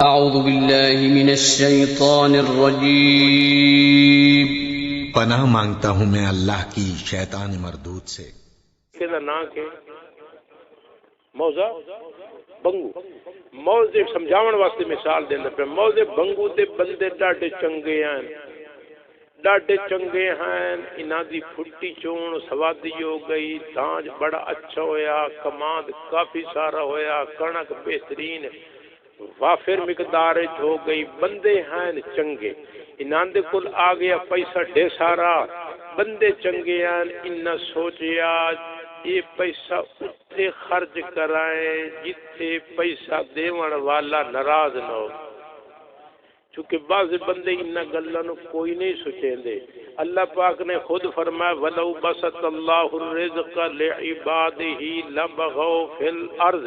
اعوذ باللہ من الشیطان الرجیم۔ پناہ مانگتا ہوں میں اللہ کی شیطان مردود سے۔ موضع بنگو موضع سمجھاون واسطے مثال دینا پہ موضع بنگو دے بندے ڈاڈے چنگے ہیں انہاں دی پھٹی چون سوادی ہو گئی، دانج بڑا اچھا ہویا، کماند کافی سارا ہویا، کنک بہترین وافر مقدار ہو گئی، بندے ہیں چنگے، انہاں دے کل آ گیا پیسہ ڈے سارا، بندے چنگے ہیں، انہاں سوچیا یہ پیسہ اتنے خرچ کرائیں جتنے پیسہ دیون والا ناراض نہ ہو، چونکہ بعض بندے انہاں گلاں نو کوئی نہیں سوچیں دے۔ اللہ پاک نے خود فرمایا وَلَوْ بَسَطَ اللَّهُ الرِّزْقَ لِعِبَادِهِ لَبَغَوْا فِي الْأَرْضِ،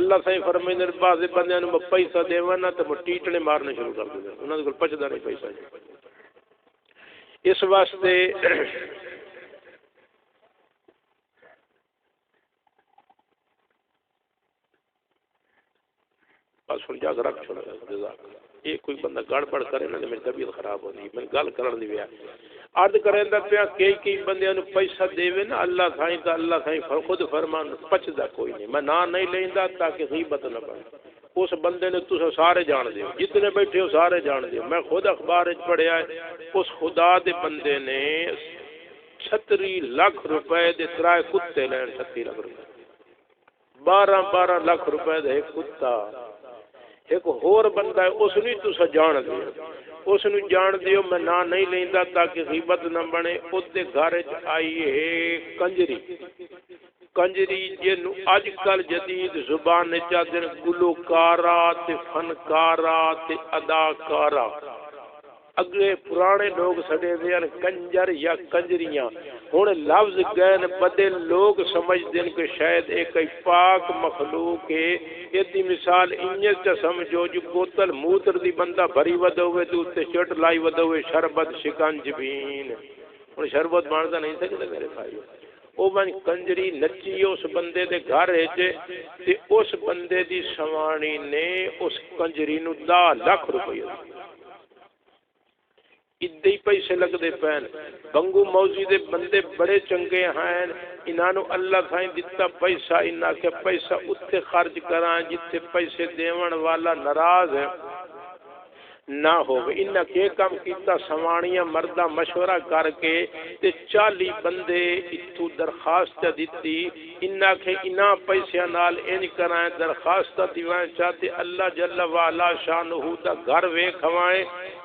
اللہ سے فرمائے نے بعض بندیاں نو پیسہ دیونا تے ٹیٹنے مارنے شروع کر دے، انہاں کول پچدا نہیں پیسہ۔ اس واسطے بس ہن جا کر رکھ چھوڑا جزاک اللہ۔ یہ کوئی بندہ گڑبڑ کرے نا میری طبیعت خراب ہو رہی، میں گل کرن دی ویا عرض کریندا پیا کئی بندیاں نو پیسہ دیوے نا اللہ سائیں تے اللہ سائیں خود فرمان پچدا کوئی نہیں، میں نہ نہیں لیندا تاکہ غیبت نہ بنے۔ اس بندے نے تساں سارے جان دیو، جتنے بیٹھے ہو سارے جان دیو، میں خود اخبار وچ پڑھیا ہے اس خدا دے بندے نے 36 لاکھ روپے دے ترائے کتے لین، 36 لاکھ روپے 12 لاکھ روپے دے ایک کتا۔ ایک اور بندہ ہے اس نے تسا جان دیو، اس نے جان دیو میں نہ نہیں لیندا تاکہ غیبت نہ بنے۔ اس دے گھر وچ آئی ہے کنجری جنوں اج کل جدید زبان وچ آدھے گلوکارا تے فنکارا تے اداکارا، اگلے پرانے لوگ سڑے دے کنجر یا کنجریاں، ہن لفظ گئے بدل، لوگ سمجھتے ہیں کہ شاید ایک پاک مخلوق ہے۔ یہ مثال انجز کا سمجھو جو بوتل موتر دی بندہ بھری ود ہوئے تو تے چٹ لائی ود ہوئے شربت شکنج بین، ہن شربت باندا نہیں سکدا میرے بھائی۔ او من کنجری نچی اس بندے دے گھر وچ تے اس بندے دی سوانی نے اس کنجری نو 10 لاکھ روپے ادے ہی پیسے لگتے پین۔ بنگو موزی دے بندے بڑے چنگے ہیں، انہاں نو اللہ سائیں دتا پیسہ، انہاں کے پیسہ اتنے خرچ کرائیں جتنے پیسے دیون والا ناراض ہے نہ ہو۔ انہاں کے کام کیتا سوانیاں مردہ مشورہ کر کے تے 40 بندے اتو درخواست دیتی، انہاں کے انہاں پیسے نال انج کرائیں درخواست دیوائیں چاہتے اللہ جل وعلا شانہ دا گھر ویکھوائیں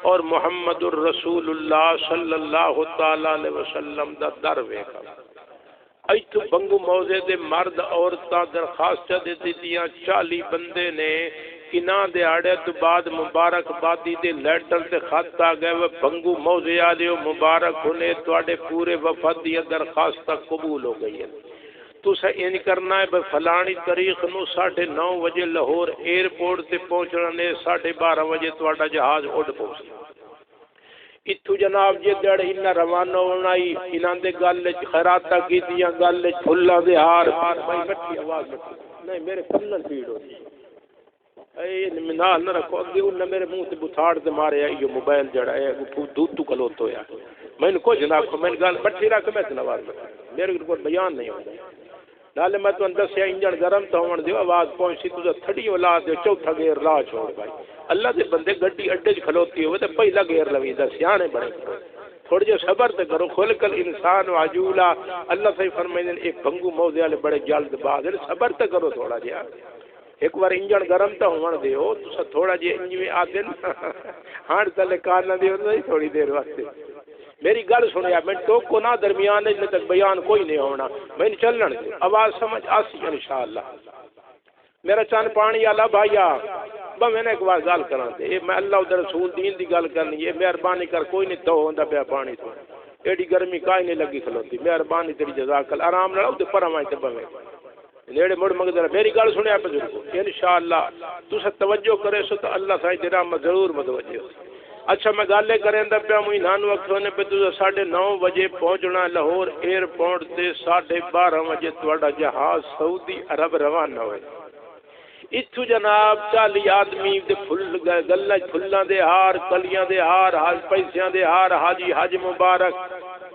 اور محمد الرسول اللہ صلی اللہ تعالی علیہ وسلم دا در ویکھوائیں۔ ایتھو بنگو موزے دے مرد عورتاں درخواست دیتی دیاں 40 بندے نے کناں دیہاڑے تو بعد مبارکبادی دے لیٹر تے خط آ گئے وہ بنگو موزے والےو مبارک ہونے تواڈے پورے وفد دی درخواست قبول ہو گئی ہے۔ تسا این کرنا ہے فلانی تاریخ نو 9:30 بجے لاہور ایئرپورٹ تے پہنچنا نے، 12:30 بجے تواڈا جہاز اڈ پہنچنا۔ اتو جناب جی دیڑ انہاں روانہ ہونا ہی انہاں دے گل وچ خیراتاں کیتیاں، گل وچ پھلاں دے ہار، بھائی مٹی آواز نہیں میرے کلن پیڑ ہو جی اے نال نہ رکھو، اگے انہاں میرے منہ تے بتھاڑ تے مارے یہ موبائل جڑا ہے دودھ تو کلوت ہویا، میں کچھ نہ آکھو، میں گل بٹھی رکھ میں تنوار میرے کو بیان نہیں ہوندا۔ نالے میں تو دسیا انجن گرم تو ہون دیو، آواز پہنچی تو تھڑی اولاد دیو، چوتھا گیئر لا چھوڑ بھائی۔ اللہ دے بندے گڈی اڈے چ کھلوتی ہوئے تے پہلا گیئر لویندا، سیانے بڑے تھوڑے جو صبر تے کرو، خلق الانسان عجولا، اللہ سے فرمائے ایک بنگو موزے والے بڑے جلد باز ہیں، صبر تے کرو تھوڑا جہا، ایک بار انجن گرم تو ہون دیو، تسا تھوڑا جہا انج میں آدن ہاں تلے کار نہ دیو نہیں تھوڑی دیر واسطے۔ میری گل سنیا میں تو کو نہ درمیان میں تک بیان کوئی نہیں ہونا، میں چلن دے آواز سمجھ آسی انشاءاللہ۔ میرا چند پانی والا بھائیا میں نے ایک بار گل کرا دے، میں اللہ ادھر رسول دین دی گل کرنی ہے، مہربانی کر کوئی نہیں تو ہوندا پیا پانی تو ایڈی گرمی کائی نہیں لگی کھلوتی، مہربانی تیری جزاک اللہ، آرام نال تے پرواں تے بویں نیڑے مڑ مگدر میری گل سنیا بزرگو انشاءاللہ تسا توجہ کرے سو تو اللہ سائیں دی رحمت ضرور متوجہ ہو۔ اچھا میں گالے کریں دا پیا مجھے نانو اکھونے پہ تو 9:30 بجے پہنچنا لاہور ایئرپورٹ تے 12:30 بجے تواڈا جہاز سعودی عرب روانہ ہوئے۔ اتھو جناب 40 آدمی دے پھل گلاں پھلاں دے ہار کلیاں دے ہار پیسیاں دے ہار حاجی حج مبارک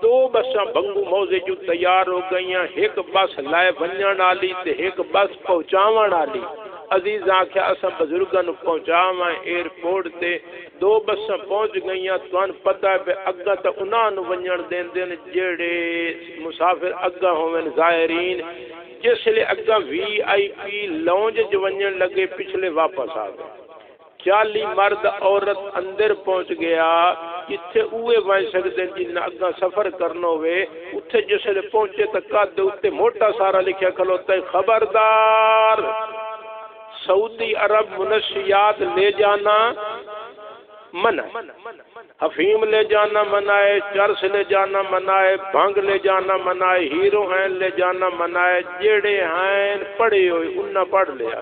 2 بساں بنگو موزے جو تیار ہو گئیاں ایک بس لائے ونجن والی تے ایک بس پہنچاون والی عزیز آکھیا اساں بزرگاں نو پہنچاواں ایئرپورٹ تے 2 بساں پہنچ گئیاں تھان پتہ ہے اگا تے انہاں نو ونجن دیندے نے جڑے مسافر اگا ہوون زائرین جس لئے اگا VIP لونج جو ونجن لگے پچھلے واپس آ گئے 40 مرد عورت اندر پہنچ گیا جتھے اوے وائے سکتے جن اگا سفر کرنا ہوئے اتھے جس لئے پہنچے تک اتھے موٹا سارا لکھیا کھلوتا ہے خبردار سعودی عرب منشیات لے جانا منع حفیم لے جانا منع ہے چرس لے جانا منع ہے بھنگ لے جانا منع ہے ہیرو ہیں لے جانا منع ہے جیڑے ہیں پڑھے ہوئے انہاں پڑھ لیا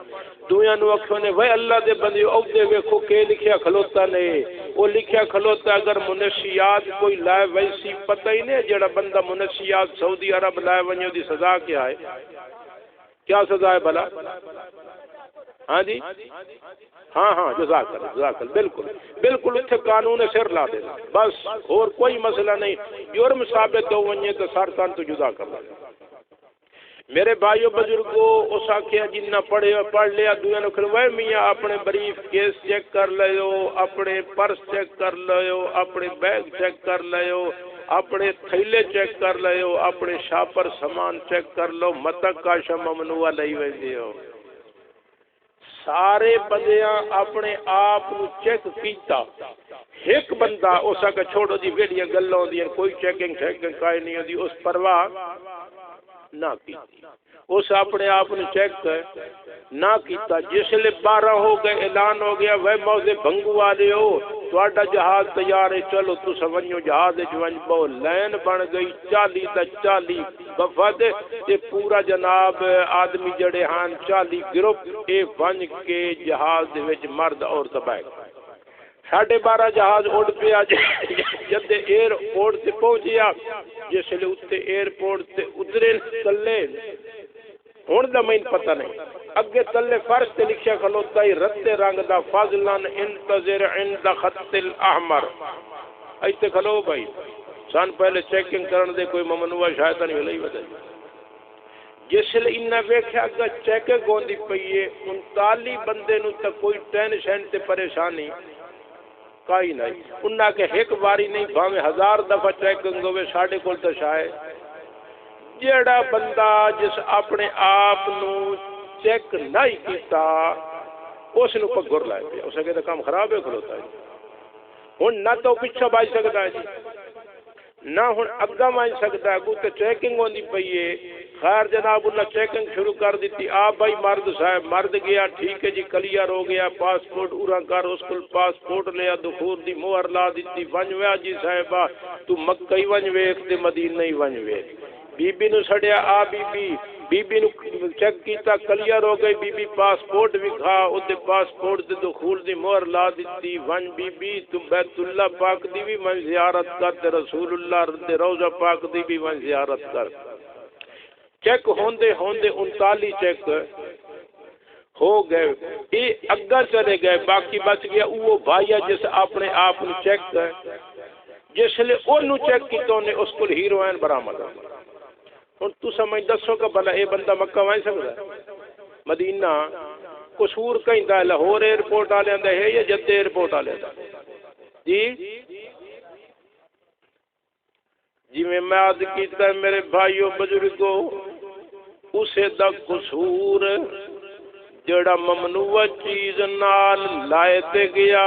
دویاں نو اکھوں نے وے اللہ دے بندے او دے ویکھو کہ لکھیا کھلوتا نے وہ لکھیا کھلوتا اگر منشیات کوئی لائے ویسی پتہ ہی نہیں جڑا بندہ منشیات سعودی عرب لائے ونجو دی سزا کیا ہے کیا سزا ہے بھلا ہاں جی ہاں جزاک اللہ بالکل بالکل اتنے قانون سر لا دینا بس اور کوئی مسئلہ نہیں جرم ثابت ہو ونجے تو سارتان تو جدا کر لیں میرے بھائیو بزرگوں اس آکھیا جنہ پڑھ لیا دویا نو کھلوائے میاں اپنے بریف کیس چیک کر لیو اپنے پرس چیک کر لیو اپنے بیگ چیک کر لیو اپنے تھیلے چیک کر لیو اپنے شاپر سامان چیک کر لو متک کا ممنوع لئی ویندے ہو سارے بندیاں اپنے آپ نو چیک کیتا ایک بندہ اسا کا چھوڑو دی ویڈیو گلاں ہوندیاں کوئی چیکنگ کائی نہیں ہوندی اس پرواہ نہ کی اس اپنے آپ نے چیک نہ کیتا جس لئے 12 ہو گئے اعلان ہو گیا وہ موزے بھنگو والے ہو تواڈا جہاز تیار ہے چلو تو سمجھو جہاز ون بو لین بن گئی 40 تا 40 وفد یہ پورا جناب آدمی جڑے ہاں 40 گروپ اے ون کے جہاز دے وچ مرد اور بیٹھ 12:30 جہاز اڑ پیا جد ایئرپورٹ تے پہنچیا جس لئے اتنے ایئرپورٹ تے ادھرے تلے ہن دا مین پتہ نہیں اگے تلے فرش تے لکھیا کھلوتا ہے رت رنگ دا فضلن انتظر عند خط الاحمر ایتھے کھلو بھائی سان پہلے چیکنگ کرن دے کوئی ممنوع شاید نہیں لئی وجہ جس لئے انہاں ویکھیا اگے چیکنگ ہوندی پئی ہے 39 بندے نو تے کوئی ٹینشن تے پریشانی کائی نہیں انہاں کے ایک باری نہیں بھاویں 1000 دفعہ چیکنگ ہوئے ساڈے کول تے شاید جیڑا بندہ جس اپنے آپ نو چیک نہیں کیتا اس نو پگور لائے پیا اسے کہتا کام خراب ہے کھلوتا ہے ہن نہ تو پیچھے بائی سکتا ہے جی نہ ہن اگا بائی سکتا ہے کو تے چیکنگ ہوندی پئی ہے خیر جناب انہاں چیکنگ شروع کر دیتی آپ بھائی مرد صاحب مرد گیا ٹھیک ہے جی کلیئر ہو گیا پاسپورٹ اورا کر اس کو پاسپورٹ لیا دخول دی مہر لا دیتی ونجویا جی صاحبہ تو مکہ ہی ونج ویکھ تے مدینہ ہی ونج ویکھ بی بی نو سڑیا آ بی بی نو چیک کیتا کلیئر ہو گئی بی بی پاسپورٹ بھی کھا اودے پاسپورٹ دے دخول دی مہر لا دیتی ون بی بی تو بیت اللہ پاک دی بھی من زیارت کر تے رسول اللہ دے روضہ پاک دی بھی من زیارت کر چیک ہوندے 39 چیک ہو گئے یہ اگا چلے گئے باقی بچ گیا وہ بھائیا جس اپنے آپ نو چیک جس لئے انہوں چیک کیتا نے اس کو ہیروئن برآمد ہن تو سمجھ دسو کہ بھلا اے بندہ مکہ وائیں سکدا ہے مدینہ قصور کہندا ہے لاہور ایئرپورٹ والے دا ہے یا جدہ ایئرپورٹ والے دا جی میں عرض کیتا ہے میرے بھائیو بزرگو اسے دا قصور جڑا ممنوع چیز نال لائے تے گیا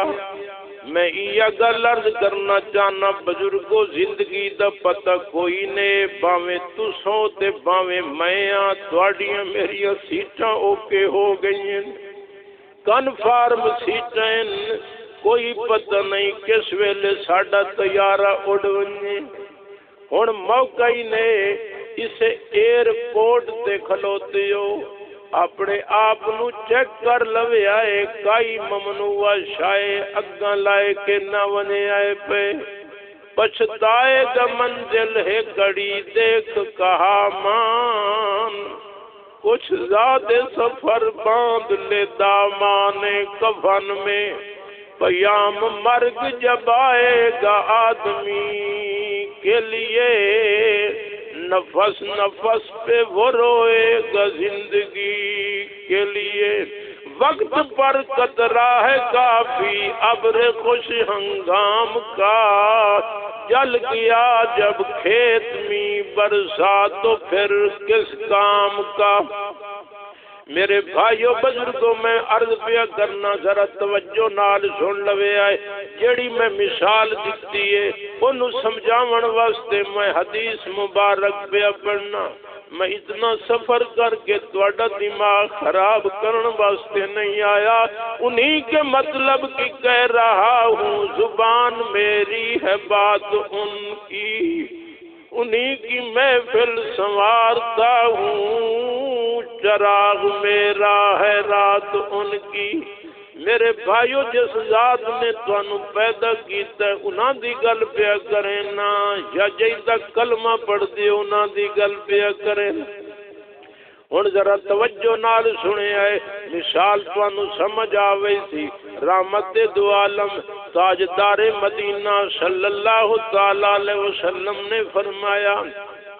میں یہ گل عرض کرنا چاہنا بزرگو زندگی دا پتہ کوئی نے باویں تسوں تے باویں میں آ تواڈیاں میریاں سیٹاں اوکے ہو گئیں کنفارم سیٹاں کوئی پتہ نہیں کس ویلے ساڈا طیارہ اڑ ونجے ہن موقع ہی نے اسے ایئرپورٹ تے کھلوتے ہو اپنے آپ نو چیک کر لوے آئے کائی ممنوع شائے اگاں لائے کے نہ ونے آئے پہ پچھتائے گا منزل ہے گڑی دیکھ کہا مان کچھ زیادہ سفر باندھ لے دامان کفن میں، پیام مرگ جب آئے گا آدمی کے لیے، نفس نفس پہ وہ روئے گا زندگی کے لیے، وقت پر قطرہ ہے کافی ابر خوش ہنگام کا، جل گیا جب کھیت میں برسا تو پھر کس کام کا۔ میرے بھائیو بزرگوں میں عرض پیا کرنا ذرا توجہ نال سن لوے آئے، جیڑی میں مثال دتی ہے انہوں سمجھاون واسطے میں حدیث مبارک پیا پڑھنا۔ میں اتنا سفر کر کے تواڈا دماغ خراب کرن واسطے نہیں آیا، انہی کے مطلب کی کہہ رہا ہوں، زبان میری ہے بات ان کی، انہی کی محفل سنوارتا ہوں، چراغ میرا ہے رات ان کی۔ میرے بھائیو جس ذات نے تانوں پیدا کیتا ہے انہاں دی گل پیا کریں نا، یا جیدا کلمہ پڑھ دے انہاں دی گل پیا کریں۔ ہن ذرا توجہ نال سنے آئے، مثال تانوں سمجھ آوے سی۔ رحمت دو عالم تاجدار مدینہ صلی اللہ تعالی علیہ وسلم نے فرمایا،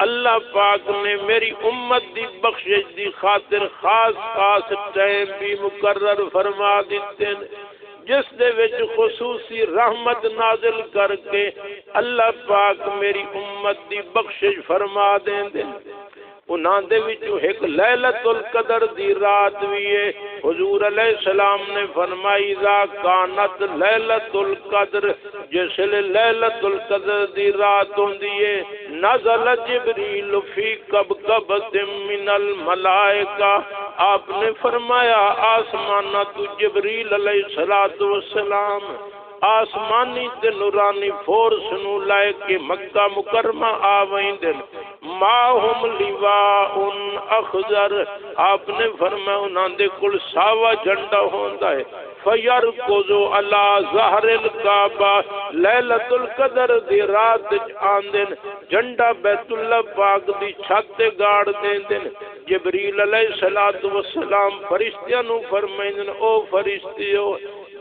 اللہ پاک نے میری امت دی بخشش دی خاطر خاص خاص ٹائم بھی مقرر فرما دیتے جس دے وچ خصوصی رحمت نازل کر کے اللہ پاک میری امت دی بخشش فرما دیں۔ انہاں دے وچوں ایک لیلۃ القدر دی رات بھی ہے۔ حضور علیہ السلام نے فرمائی اذا کانت لیلۃ القدر، جس لیلۃ القدر دی رات ہوندی ہے، نزل جبریل فی کبکبۃ من الملائکہ، آپ نے فرمایا آسمانہ تو جبریل علیہ السلام آسمانی تے نورانی فورس نو لائے کے مکہ مکرمہ آوائندن، ماہم لواء اخضر، آپ نے فرمایا انہاں دے کل ساوا جھنڈا ہوندا ہے، فیرکضو علی ظہر الکعبہ، لیلۃ القدر دی رات آندن جھنڈا بیت اللہ پاک دی چھت تے گاڑ دیندن۔ جبریل علیہ السلام فرشتیاں نو فرمائندن، او فرشتیو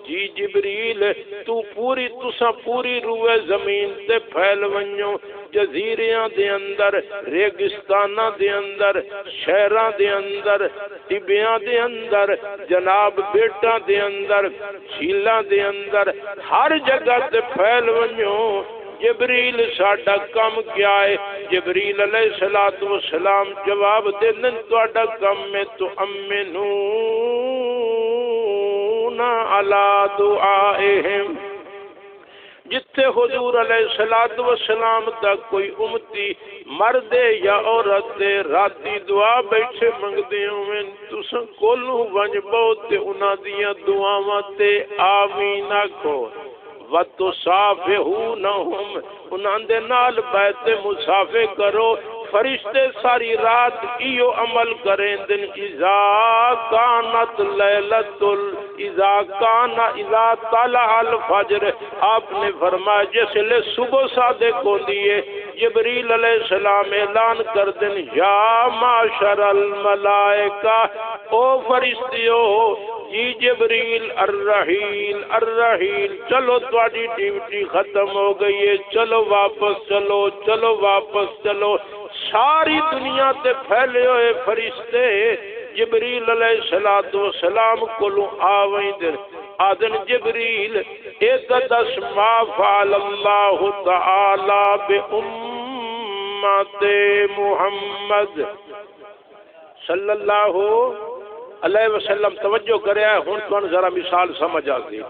جی جبریل تساں پوری روئے زمین تے پھیل ونجو، جزیریاں دے اندر، ریگستاناں دے اندر، شہراں دے اندر، ٹبیاں دے اندر، جناب بیٹاں دے اندر، جھیلاں دے اندر، ہر جگہ تے پھیل ونجو۔ جبریل ساڈا کم کیا ہے؟ جبریل علیہ السلام جواب دیندن تہاڈا کم میں تو علی دعائہم، جتھے حضور علیہ السلام تک کوئی امتی مرد یا عورت راتی دعا بیٹھے منگدے ہوئے، تساں کولوں ونج بہت انہاں دیاں دعاواں تے آمین آکھو، وَتُصَافِحُونَهُمْ، انہاں دے نال بیعت مصافحہ کرو۔ فرشتے ساری رات ایو عمل کریں دن اذا کانت لیلۃ اذا طلع الفجر، آپ نے فرمایا جس لئے صبح صادق ہوندی ہے، جبریل علیہ السلام اعلان کر دن یا معاشر الملائکہ، او فرشتیو جی جبریل الرحیل الرحیل، چلو تواڈی ڈیوٹی ختم ہو گئی ہے، چلو واپس چلو، چلو واپس چلو۔ ساری دنیا تے پھیلے ہوئے فرشتے جبریل علیہ السلام کولوں آویندن، آدن جبریل اقدس ما فعل اللہ تعالی بامت محمد صلی اللہ علیہ وسلم۔ توجہ کرے ہن تھانوں ذرا مثال سمجھ آتی۔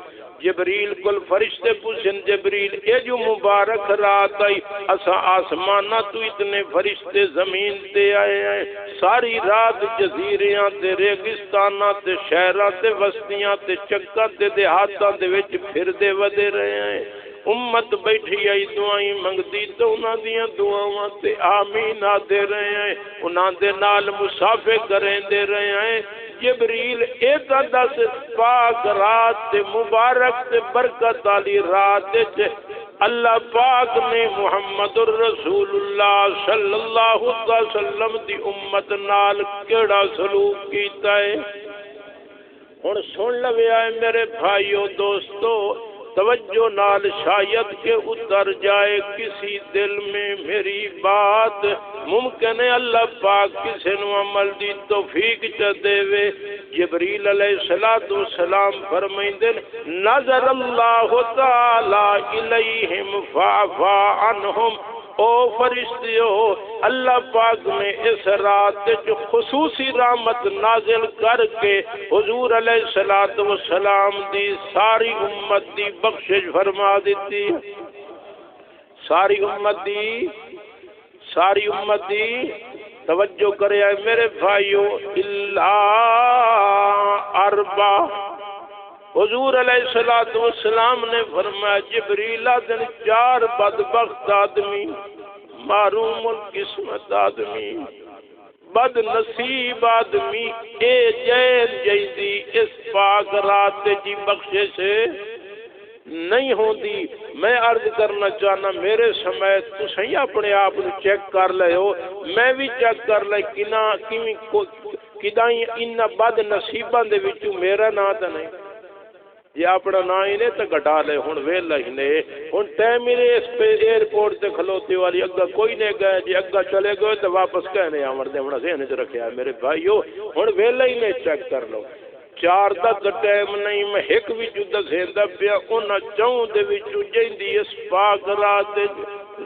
جبریل کل فرشتے پوچھن جبریل اے جو مبارک رات آئی، اساں آسمانہ تو اتنے فرشتے زمین تے آئے ہیں، ساری رات جزیریاں تے ریگستاناں تے شہراں تے بستیاں تے چکاں تے دیہاتاں دے وچ پھر دے ودے رہے ہیں، امت بیٹھی آئی دعائیں منگدی تو انہاں دیاں دعاواں تے آمین آدے رہے ہیں، انہاں دے نال مصافحہ کریں دے رہے ہیں۔ جبریل ایک دس پاک رات تے مبارک تے برکت والی رات اللہ پاک نے محمد الرسول اللہ صلی اللہ علیہ وسلم دی امت نال کیڑا سلوک کیتا ہے. ہن سن لویا ہے میرے بھائیو دوستو، توجہ نال شاید کہ اتر جائے کسی دل میں میری بات. ممکن ہے اللہ پاک کسی نو عمل دی توفیق چ دے. جبریل علیہ السلام فرمائندے نظر اللہ تعالی الیہم فعفا عنہم. او فرشتیو، اللہ پاک نے اس رات جو خصوصی رحمت نازل کر کے حضور علیہ السلام دی ساری امت دی بخشش فرما دیتی. ساری امت دی توجہ کرے میرے بھائیو. الا اربع، حضور علیہ السلام نے فرمایا جبریل دن 4 بدبخت آدمی، معروم القسمت آدمی، بد نصیب آدمی، اے جین جیدی اس پاک رات جی بخشش نہیں ہوندی. میں عرض کرنا چاہنا میرے سمیت تسی اپنے آپ چیک کر لے ہو، میں بھی چیک کر لے کدائیں ان بد نصیباں دے وچوں میرا نام تے نہیں. یہ اپنا نا ہی نے تو گھٹا لے. ہوں ویلا ہی نے ہوں ٹائم ہی نے اس پہ ایئرپورٹ سے کھلوتے والی اگا کوئی نہیں گئے جی اگا چلے گئے تو واپس کہنے آمر دے ہونا ذہن چ رکھا میرے بھائیو. ہوں ویلا ہی نے چیک کر لو. 4 تک ٹائم نہیں میں ایک بھی دسیندا پیا ان چوں دے وچوں جیندی اس پاک رات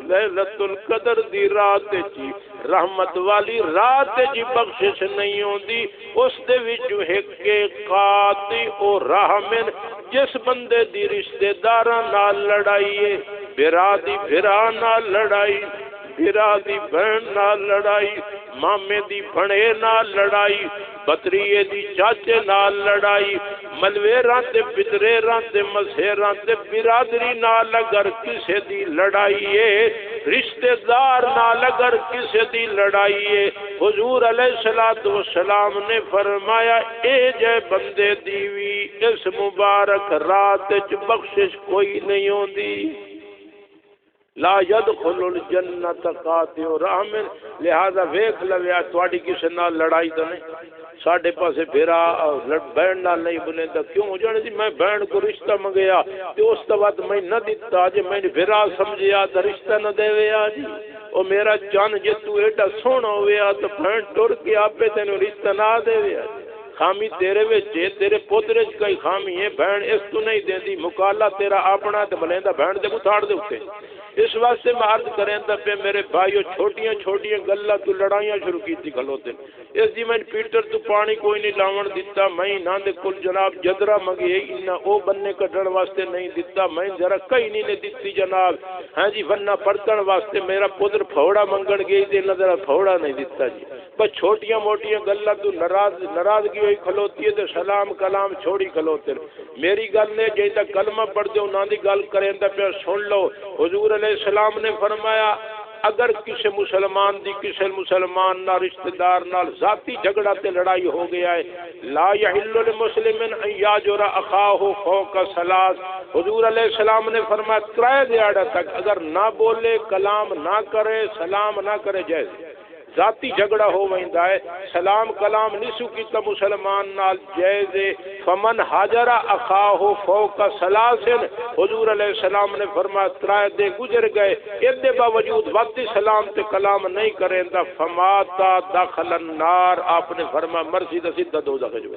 لیلۃ القدر دی رات جی رحمت والی رات جی بخشش نہیں ہوندی. اس دے وچوں ایک قاطع او رحمن جس بندے دی رشتہ داراں نال لڑائی ہے، بھرا دی بھرا نال لڑائی، بھرا دی بہن نال لڑائی، مامے دی بھنے نال لڑائی، بتریے دی چاچے نال لڑائی، ملویراں تے پتریراں تے مسیراں تے برادری نال اگر کسے دی لڑائی ہے، رشتہ دار نال اگر کسے دی لڑائی ہے، حضور علیہ السلام نے فرمایا اے جے بندے دی وی اس مبارک رات وچ بخشش کوئی نہیں ہوندی. لا يدخل الجنت قاطع رحم. لہذا ویکھ لویا تواڈی کسے نال لڑائی تے نہیں، ساڈے پاسے بھیرا بہن نال نہیں بنے دا کیوں ہو جانے جی میں بہن کو رشتہ منگیا تے اس تو بعد میں نہ دتا جی میں بھیرا سمجھیا تے رشتہ نہ دیویا جی او میرا جان جے تو ایڈا سونا ہویا تو بہن ٹر کے آپے تینوں رشتہ نہ دیویا. خامی تیرے وچ تیرے پوترے چ کئی خامی ہے، بہن اس تو نہیں دیندی، مکالا تیرا اپنا تے بلیندا بہن دے متھاڑ دے اوتے. اس واسطے میں عرض کریں پہ میرے بھائیو چھوٹیاں چھوٹیاں گلاں تو لڑائیاں شروع کیتی کھلوتے. اس دی میں پیٹر تو پانی کوئی نہیں لاون دیتا، میں نہ دے کل جناب جدرا منگے انہاں او بننے کڈن واسطے نہیں دیتا، میں ذرا کئی نہیں دتی جناب ہاں جی ورنہ برتن واسطے میرا پتر پھوڑا منگن گئی تے نظر پھوڑا نہیں دیتا جی. بس چھوٹیاں موٹیاں گلاں تو ناراضگی ہوئی کھلوتی ہے تے سلام کلام چھوڑی کھلوتے. میری گل نے جے تک کلمہ پڑھ دے انہاں دی گل کریں تے پھر سن لو. حضور علیہ السلام نے فرمایا اگر کسی مسلمان دی کسی مسلمان نہ رشتہ دار نال ذاتی جھگڑا تے لڑائی ہو گیا ہے، لا یحل للمسلم ان یاجر اخاہ فوق ثلاث. حضور علیہ السلام نے فرمایا 3 دیہڑ تک اگر نہ بولے کلام نہ کرے سلام نہ کرے جائز. ذاتی جھگڑا ہو ویندا ہے، سلام کلام نسو کیتا مسلمان نال جائز. فمن حاجر اخاہ فوق ثلاث. حضور علیہ السلام نے فرمایا 3 دے گزر گئے اس دے باوجود وقت سلام تے کلام نہیں کریندا فماتا دخل النار. آپ نے فرمایا مرسی تے سیدھا دوزخ جو.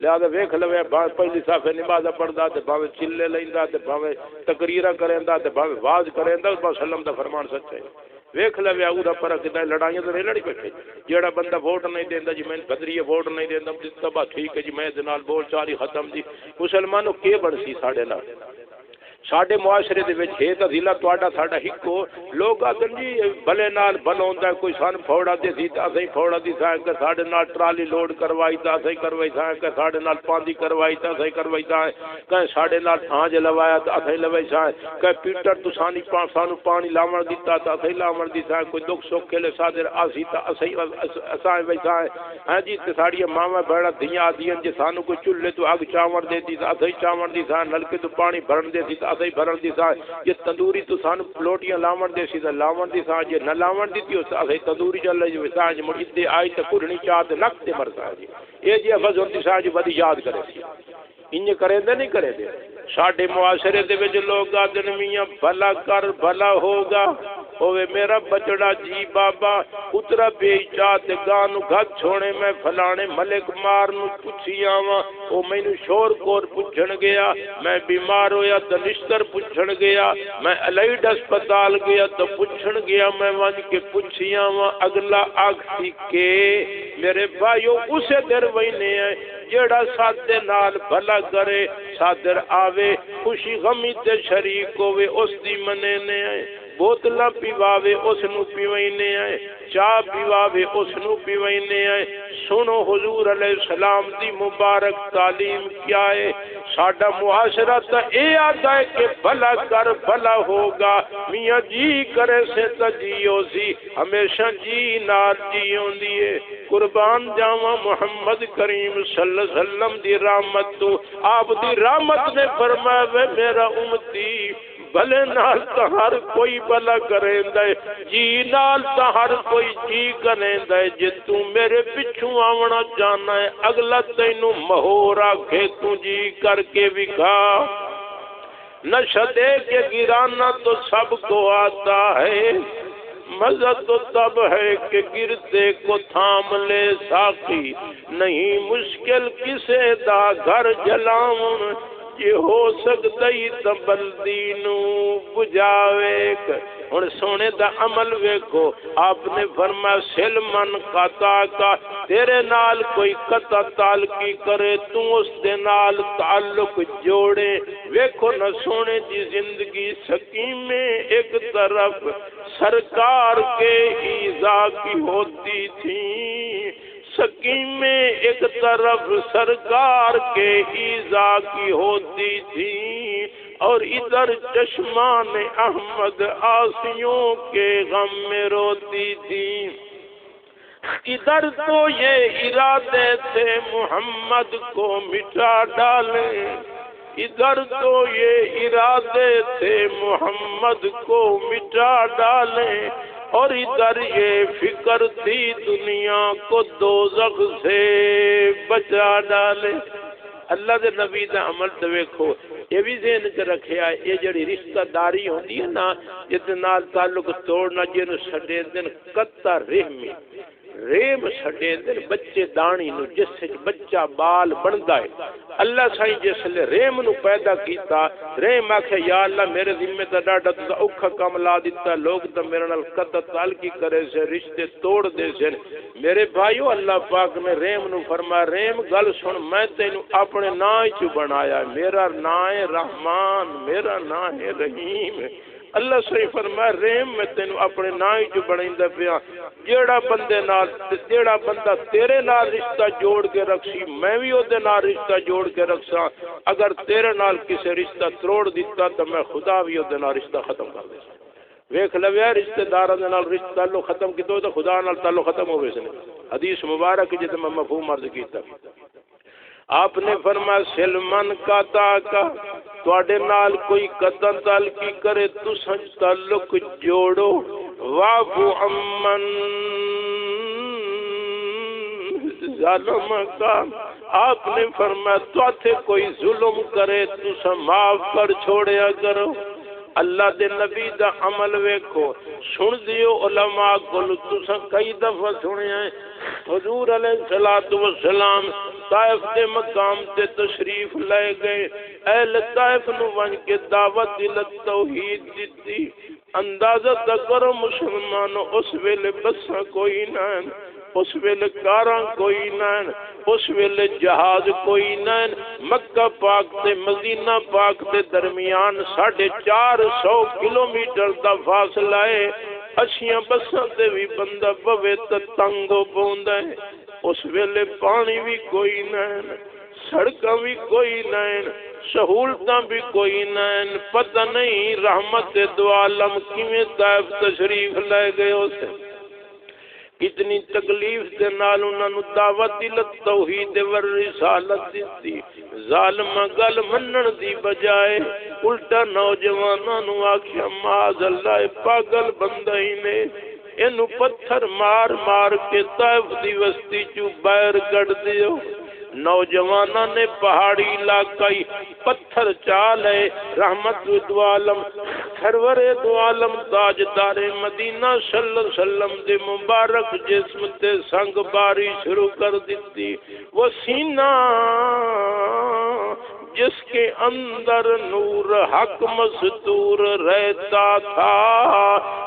لہذا ویکھ لوے پہلی صافے نماز پڑھدا تے بھاوے چلے لیندا تے بھاوے تقریراں کریندا تے بھاوے واز کریندا اس وسلم دا فرمان سچا ہے. ویکھ لویا او دا فرق کیتا لڑائیاں تے لڑی بیٹھے. جیڑا بندہ ووٹ نہیں دیندا جی میں بدریے ووٹ نہیں دیندا تبا ٹھیک ہے جی میں دے نال بول چال ہی ختم جی. مسلمانوں کی بڑسی ساڈے نال ساڈے معاشرے دے وچ ہے تا ضلع تواڈا ساڈا ہکو. لوگ آکھن جی بھلے نال بھل ہوندا کوئی سن پھوڑا دے سی تے اسیں پھوڑا دی سائیں کہ ساڈے نال ٹرالی لوڈ کروائی تا اسیں کروائی سائیں کہ ساڈے نال پاندی کروائی تا اسیں کروائی سائیں کہ ساڈے نال تھانج لوایا تا اسیں لوائی سائیں کہ پیٹر تو سانو پانی لاون دتا تا اسیں لاون دی سائیں کوئی دکھ سکھ کھلے صادر آسی تا اسیں وئی سائیں ہاں جی تے ساڈی ماواں بہڑا دھیاں آدیاں جے سانو کوئی چولہے تو اگ چاون دے دی تا اسیں چاون دی سائیں نلکے تو پانی بھرن دے سی تا ساتھ بھرن دی سان یہ تندوری تو سان پلوٹیاں لاون دے سی تے لاون دی سان جے نہ لاون دی تے ساتھ تندوری چل جو سان مڑ ادے آئی تے کڑنی چاہ تے نک تے مرتا جی اے جی افضل دی سان جو ودی یاد کرے سی انج کرے دے نہیں کرے دے ساڈے معاشرے دے وچ لوگ آدن میاں بھلا کر بھلا ہوگا ہوے میرا بچڑا جی بابا اترا بیچا تے گاں نو گھت چھوڑے میں فلانے ملک مار نو پوچھی آواں او مینوں شور کور پوچھن گیا میں بیمار ہویا تے نشتر پوچھن گیا میں الائڈ ہسپتال گیا تے پوچھن گیا میں ون کے پوچھی آواں اگلا آکھی کہ میرے بھائیو اسے در وینے ہیں جیڑا سادے نال بھلا کرے صادر آوے خوشی غمی تے شریک ہوے اس دی منینے آئے بوتلاں پیواوے اس نو پیوینے آئے چاہ پیواوے اس نو پیوینے آئے سنو حضور علیہ السلام دی مبارک تعلیم کیا ہے ساڈا معاشرہ تا اے آتا ہے کہ بھلا کر بھلا ہوگا میاں جی کرے سے تا جیو سی ہمیشہ جی نال جیوں دیئے قربان جاواں محمد کریم صلی اللہ علیہ وسلم دی رحمت تو آپ دی رحمت نے فرمایا میرا امتی بھلے نال تا ہر کوئی بھلا کریں دے جی نال تا ہر کوئی جی کریں دے جے تو میرے پچھوں آونا جانا ہے اگلا تینوں مہور آکھے تو جی کر کے بکھا نشہ دے کے گرانا تو سب کو آتا ہے مزہ تو تب ہے کہ گرتے کو تھام لے ساقی نہیں مشکل کسے دا گھر جلاؤں یہ ہو سکتا ہی تبلدی نو بجاوے ہن سونے دا عمل ویکھو آپ نے فرمایا سلمن قطع کا تیرے نال کوئی قطع تعلقی کرے تو اس دے نال تعلق جوڑے ویکھو نہ سونے دی زندگی سکیم میں ایک طرف سرکار کے ایذا کی ہوتی تھی سکیم میں ایک طرف سرکار کے ایذا کی ہوتی تھی اور ادھر چشمان احمد آسیوں کے غم میں روتی تھی ادھر تو یہ ارادے تھے محمد کو مٹا ڈالیں ادھر تو یہ ارادے تھے محمد کو مٹا ڈالیں اور ادھر یہ فکر تھی دنیا کو دوزخ سے بچا ڈالے اللہ دے نبی دا عمل تے ویکھو یہ بھی ذہن چ رکھیا ہے یہ جڑی رشتہ داری ہوندی ہے نا جس نال تعلق توڑنا جن چھڈے دن قطع رحمی رحم چھڈے دن بچے دانی نو جس وچ بچہ بال بندا ہے اللہ سائیں جس لے رحم نو پیدا کیتا رحم آکھے یا اللہ میرے ذمہ تے ڈاڈا تو اوکھا کام لا دیتا لوگ تے میرے نال قطع تعلقی کرے سے رشتے توڑ دے سے میرے بھائیو اللہ پاک نے رحم نو فرمایا رحم گل سن میں تینو اپنے نام وچ بنایا میرا نام ہے رحمان میرا نام ہے رحیم اللہ صحیح فرمایا رحم میں تینو اپنے نام جو بنائندا پیا جیڑا بندہ تیرے نال رشتہ جوڑ کے رکھسی میں بھی اودے نال رشتہ جوڑ کے رکھساں اگر تیرے نال کسے رشتہ توڑ دیتا تو میں خدا بھی اودے نال رشتہ ختم کر دے ویکھ لویا رشتہ داراں دے نال رشتہ تعلق ختم کیتا تو خدا نال تعلق ختم ہوے سے حدیث مبارک جے میں مفہوم عرض کیتا آپ نے فرمایا سلمن کا تواڈے نال کوئی قطع تعلقی کرے تساں تعلق جوڑو واعفو عمن ظالم کا آپ نے فرمایا تو کوئی ظلم کرے تساں معاف کر چھوڑیا کرو اللہ دے نبی دا عمل ویکھو سن دیو علماء کول تساں کئی دفعہ سنیا ہے حضور علیہ السلام طائف دے مقام تے تشریف لے گئے اہل طائف نو ون کے دعوت دل توحید دتی اندازہ کرو مسلمانوں اس ویلے بساں کوئی نہ اس ویلے کاراں کوئی نہ اس ویلے جہاز کوئی نہ مکہ پاک تے مدینہ پاک دے درمیان 450 کلومیٹر دا فاصلہ ہے اچھیاں بساں تے بھی بندہ بوے تے تنگ ہو پوندا ہے اس ویلے پانی بھی کوئی نہ سڑکاں بھی کوئی نہ سہولتاں بھی کوئی نہ پتہ نہیں رحمت دو عالم کیویں طائف تشریف لے گئے اسے اتنی تکلیف دے نال انہاں نو دعوت دل توحید و رسالت دتی، ظالم گل منن دی بجائے الٹا نوجواناں نو آکھیا معاذ اللہ پاگل بندہ ہی نے اینو پتھر مار مار کے طائف دی وسطی چوں باہر کڈ دیو۔ نوجواناں نے پہاڑی علاقائی پتھر چالے رحمت دو عالم سرور دو عالم تاجدار مدینہ صلی اللہ علیہ وسلم دے مبارک جسم تے سنگ باری شروع کر دیتی۔ وہ سینہ جس کے اندر نور حق مستور رہتا تھا،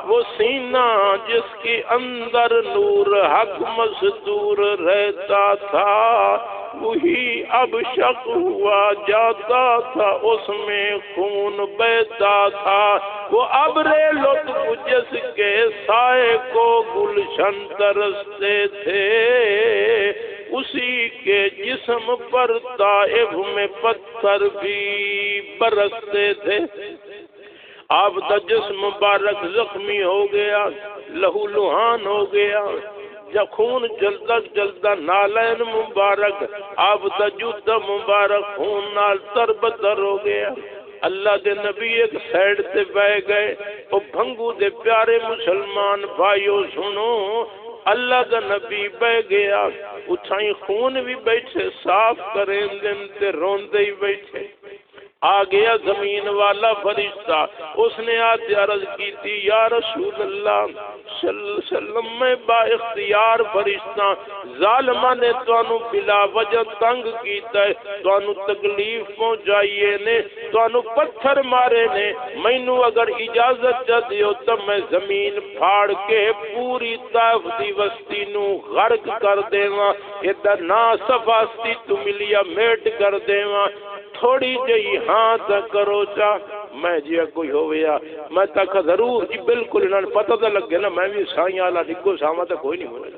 وہ سینہ جس کے اندر نور حق مستور رہتا تھا، وہی اب شق ہوا جاتا تھا، اس میں خون بہتا تھا۔ وہ ابر لطف جس کے سائے کو گلشن ترستے تھے، اسی کے جسم پر طائف میں پتھر بھی برستے تھے۔ آپ کا جسم مبارک زخمی ہو گیا، لہو لہان ہو گیا، جب خون جلدا جلدا نالین مبارک آپ دا جوتا مبارک خون نال تربتر ہو گیا۔ اللہ دے نبی ایک سائڈ تے بہ گئے۔ او بھنگو دے پیارے مسلمان بھائیو سنو، اللہ دا نبی بہ گیا، اتھائیں خون بھی بیٹھے صاف کریں دن تے روندے ہی بیٹھے۔ آ گیا زمین والا فرشتہ، اس نے آج عرض کی تھی یا رسول اللہ صلی اللہ علیہ وسلم میں با اختیار فرشتہ ظالمہ نے توانو بلا وجہ تنگ کیتا ہے، توانو تکلیف پہنچائیے نے، توانو پتھر مارے نے، مینو اگر اجازت چا دیو تو میں زمین پھاڑ کے پوری طائف دی وسطی نو غرق کر دیواں، ادھر نا صفاستی تو ملیا میٹ کر دیواں، تھوڑی جئی ہاں تا کرو چا۔ میں جی کوئی ہویا میں تک ضرور جی بالکل انہاں پتہ تو لگے نا، میں بھی سائیں والا نکو ساواں تے کوئی نہیں ہونا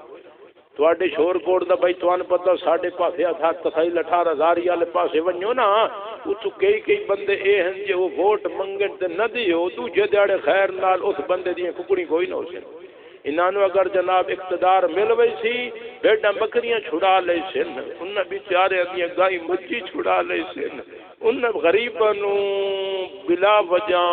تواڈے شور کوٹ دا بھائی توان پتہ ساڈے پاسے ہتھ تسائل 18 ہزاری والے پاسے ونجو نا، اتو کئی بندے اے ہیں جے وہ ووٹ منگن تے نہ دیو دوجے دیاڑے خیر نال اس بندے دی ککڑی کوئی نہ ہو سن۔ انہوں اگر جناب اقتدار مل وئی سی بیٹا بکریاں چھڑا لے سن، انہاں بیچارے دی گائے مچھی چھڑا لے سن، انہاں غریباں نو بلا وجہ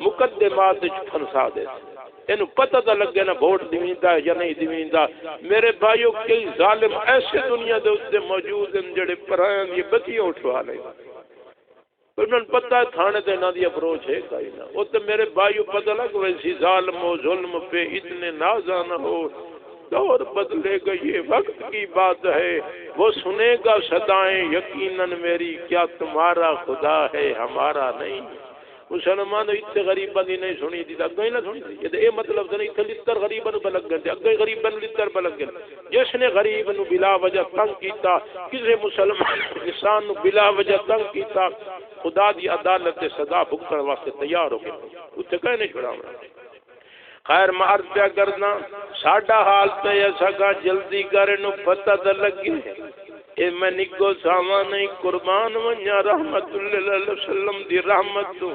مقدمات وچ پھنسا دے سن۔ اینو پتہ تو لگے نا ووٹ دیویندا یا نہیں دیویندا۔ میرے بھائیو کئی ظالم ایسے دنیا دے اوتے موجود ہیں جڑے پرائیں دی بتیاں اٹھوا لے، انہوں نے پتہ ہے تھانے تے انہاں دی اپروچ ہے کئی نہ، وہ تو میرے بھائیو پتہ لگ ویسی ظالم و ظلم پہ اتنے نازا نہ ہو، دور بدلے گا یہ وقت کی بات ہے، وہ سنے گا صدائیں یقیناً میری، کیا تمہارا خدا ہے ہمارا نہیں۔ مسلمان اتنے غریباں دی نہیں سنی دی اگے نہ سنی دی، یہ مطلب نہیں اتنے لتر غریباں نو پلگ گئے اگے غریباں نو لتر پلگ گئے۔ جس نے غریب نو بلا وجہ تنگ کیتا، کسی مسلمان انسان نو بلا وجہ تنگ کیتا، خدا دی عدالت تے سزا بھگتن واسطے تیار ہو گئے، اتنے کہیں نہیں چھڑاونا۔ خیر میں عرض پیا کرنا ساڈا حال تے ایسا گا جلدی کرے نو پتہ تے لگے، اے میں نگو ساواں نہیں قربان ونجا رحمت اللہ علیہ وسلم دی رحمت تو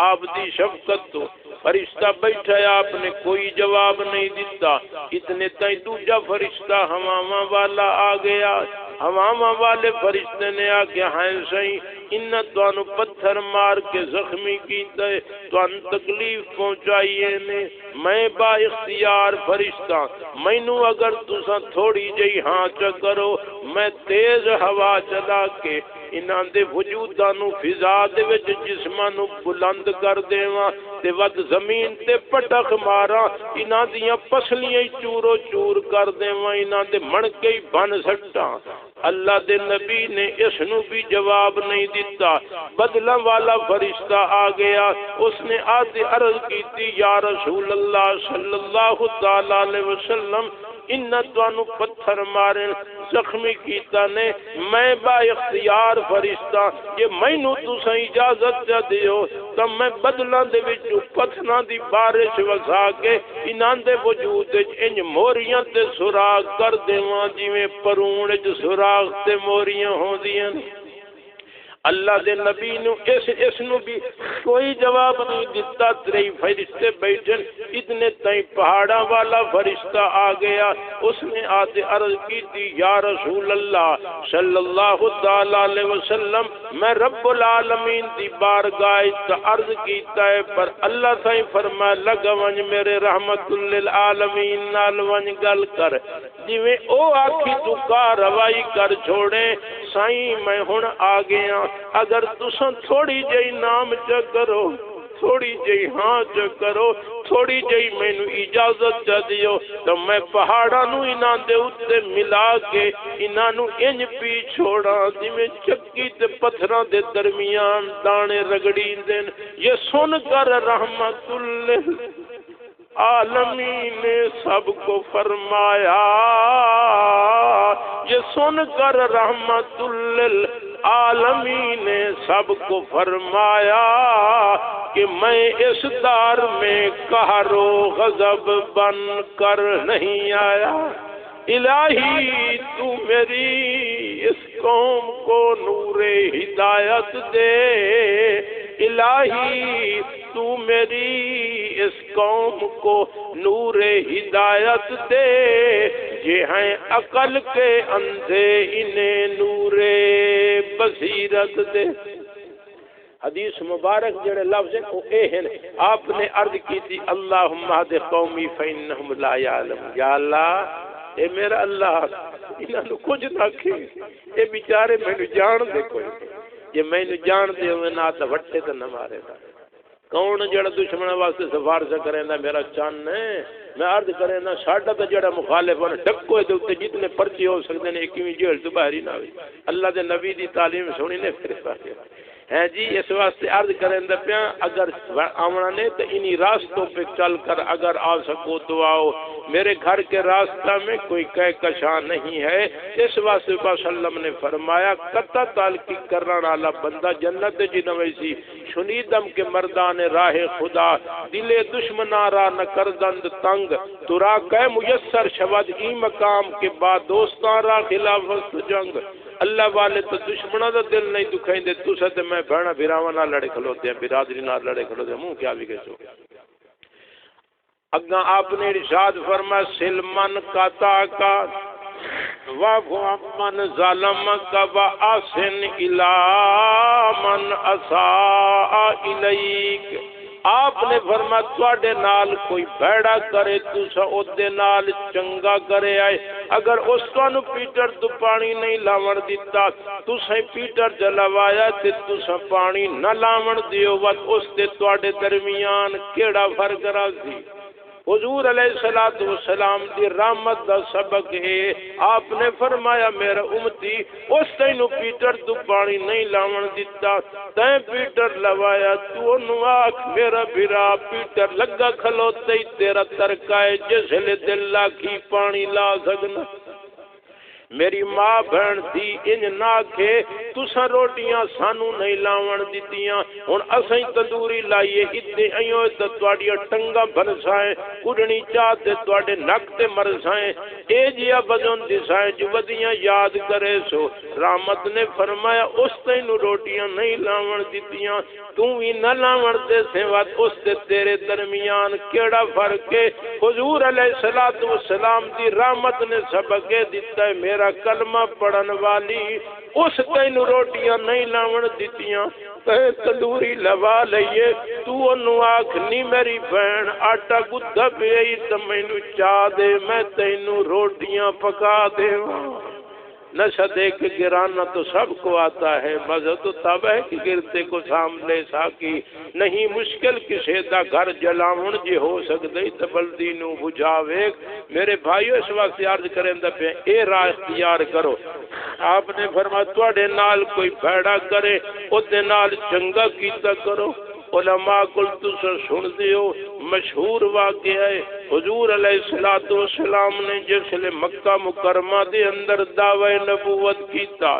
آپ دی شفقت تو۔ فرشتہ بیٹھا ہے، آپ نے کوئی جواب نہیں دیتا، اتنے تائیں دوجا فرشتہ ہواواں والا آ گیا۔ ہواواں والے فرشتے نے آ کے ہائیں سائیں انہاں توانو پتھر مار کے زخمی کیتا ہے، توانو تکلیف پہنچائیے نے، میں با اختیار فرشتہ، مینو اگر تساں تھوڑی جئی ہاں چا کرو میں تیز ہوا چلا کے انہاں دے وجوداں نو فضا دے وچ جسماں نو بلند کر دیواں تے ود زمین تے پٹخ ماراں، انہاں دیاں پسلیاں چورو چور کر دیواں، انہاں دے منکے ہی بن سٹاں۔ اللہ دے نبی نے اس نو بھی جواب نہیں دیتا، بدلہ والا فرشتہ آ گیا، اس نے آتے عرض کی تھی یا رسول اللہ صلی اللہ تعالی علیہ وسلم انہاں توانو پتھر مارن زخمی کیتا نے، میں با اختیار فرشتہ یہ مینو تساں اجازت جا دیو تو میں بدلاں دے وچوں پتھراں دی بارش وسا کے انہاں دے وجود وچ انج موریاں تے سراغ کر دیواں جویں پرون وچ سراغ تے موریاں ہوندیاں۔ اللہ دے نبی نو اس نو بھی کوئی جواب نہیں دیتا، تیرے فرشتے بیٹھے، اتنے تائیں پہاڑا والا فرشتہ آ گیا، اس نے آتے عرض کی تھی یا رسول اللہ صلی اللہ تعالی علیہ وسلم میں رب العالمین دی بارگاہ تا عرض کیتا ہے، پر اللہ تائیں فرما لگا ونج میرے رحمت للعالمین نال ونج گل کر، جویں او آکھی تو کاروائی کر چھوڑے سائیں میں ہن آ گیا، اگر تساں تھوڑی جئی نام چ کرو، تھوڑی جئی ہاں چ کرو، تھوڑی جئی مینو اجازت چ دیو تو میں پہاڑاں نو انہاں دے اوتے ملا کے انہاں نو انج پی چھوڑاں جویں چکی تے پتھراں دے درمیان دانے رگڑی دین۔ یہ سن کر رحمت عالمین نے سب کو فرمایا، یہ سن کر رحمت للعالمین نے سب کو فرمایا کہ میں اس دار میں قہر و غضب بن کر نہیں آیا، الہی تو میری اس قوم کو نور ہدایت دے، الہی تو میری اس قوم کو نور ہدایت دے، یہ ہیں عقل کے اندھے انہیں نور بصیرت دے۔ حدیث مبارک جڑے لفظ ہیں وہ اے ہیں، آپ نے عرض کی تھی اللہم اہد قومی فإنہم لا یعلمون، یا اللہ اے میرا اللہ انہاں نو کچھ نہ کہ اے بیچارے مینوں جان دے، کوئی جے مینوں جان دے ہوئے نہ تے وٹے تے نہ مارے گا، کون جڑا دشمن واسطے سفارش کریندا میرا چن ہے، میں عرض کریندا ساڈا تے جڑا مخالف ہے ڈکو دے اوتے جتنے پرچے ہو سکدے نے کیویں جیل تو باہر ہی نہ ہوئی، اللہ دے نبی دی تعلیم سنی نے پھر پاکے ہے جی، اس واسطے عرض کریں پیا اگر آمنا نے تو انہی راستوں پہ چل کر اگر آ سکو تو آؤ، میرے گھر کے راستہ میں کوئی کہکشاں نہیں ہے، اس واسطے صلی اللہ علیہ وسلم نے فرمایا قطع تعلقی کرنا والا بندہ جنت جی نویسی شنیدم کے مردان راہ خدا دل دشمنا را نہ کردند تنگ ترا کہ میسر شود ای مقام کے بعد دوستاں را خلافت جنگ، اللہ والے تو دشمنوں دا دل نہیں دکھائیں دے، تسا تے میں بہنا بھراواں نال لڑے کھلوتے ہیں، برادری نال لڑے کھلوتے ہیں، منہ کیا بھی کہو۔ اگاں آپ نے ارشاد فرمایا سلمن قطع کا وعفو عمن ظلم کا وأحسن الی من اساء الیک، آپ نے فرمایا تواڈے نال کوئی بھڑا کرے تسا اودے نال چنگا کرے آئے، اگر اس تانوں پیٹر تو پانی نہیں لاون دیتا تسا پیٹر جلوایا تے تسا پانی نہ لاون دیو وت اس تے تواڈے درمیان کیڑا فرق راضی۔ حضور علیہ الصلوۃ والسلام دی رحمت دا سبق ہے، آپ نے فرمایا میرا امتی اس تینوں پیٹر تو پانی نہیں لاون دیتا تیں پیٹر لوایا تو انہوں آکھ میرا بھرا پیٹر لگا کھلوتے تیرا ترکائے جس لے دل لاکھی پانی لا سکنا۔ میری ماں بہن تھی انج نہ کہ تساں روٹیاں سانو نہیں لاون دتیاں، ہن اسیں تندوری لائیے اتنے ایوں تے تواڈیاں ٹنگاں بنسائیں کڈنی چاہ تے تواڈے نک تے مرسائیں اے جیا بدن دسائیں جو ودیاں یاد کرے سو، رحمت نے فرمایا اس تینوں روٹیاں نہیں لاون دتیاں تو بھی نہ لاون دے سوات اس تے تیرے درمیان کیڑا فرق ہے۔ حضور علیہ الصلوۃ والسلام دی رحمت نے سبق دیتا ہے میرا کلمہ پڑھن والی اس تینوں روٹیاں نہیں لاون دتیاں تندوری لوا لئیے تو انہوں آکھ نہیں میری بہن آٹا گدھا پئی تے مینوں چاہ دے میں تینوں روٹیاں پکا دے۔ نشہ دے کے گرانا تو سب کو آتا ہے، مزہ تو تب ہے کہ گرتے کو سامنے ساکی نہیں، مشکل کسے دا گھر جلاون جے ہو سکدے تے بلدی نو بجھاوے۔ میرے بھائیو اس واسطے عرض کریں پہ اے راہ اختیار کرو، آپ نے فرمایا تواڈے نال کوئی بھیڑا کرے اودے نال چنگا کیتا کرو۔ علماء کل تسا سن دیو مشہور واقعہ ہے، حضور علیہ الصلوۃ والسلام نے جس لئے مکہ مکرمہ دے اندر دعوی نبوت کیتا،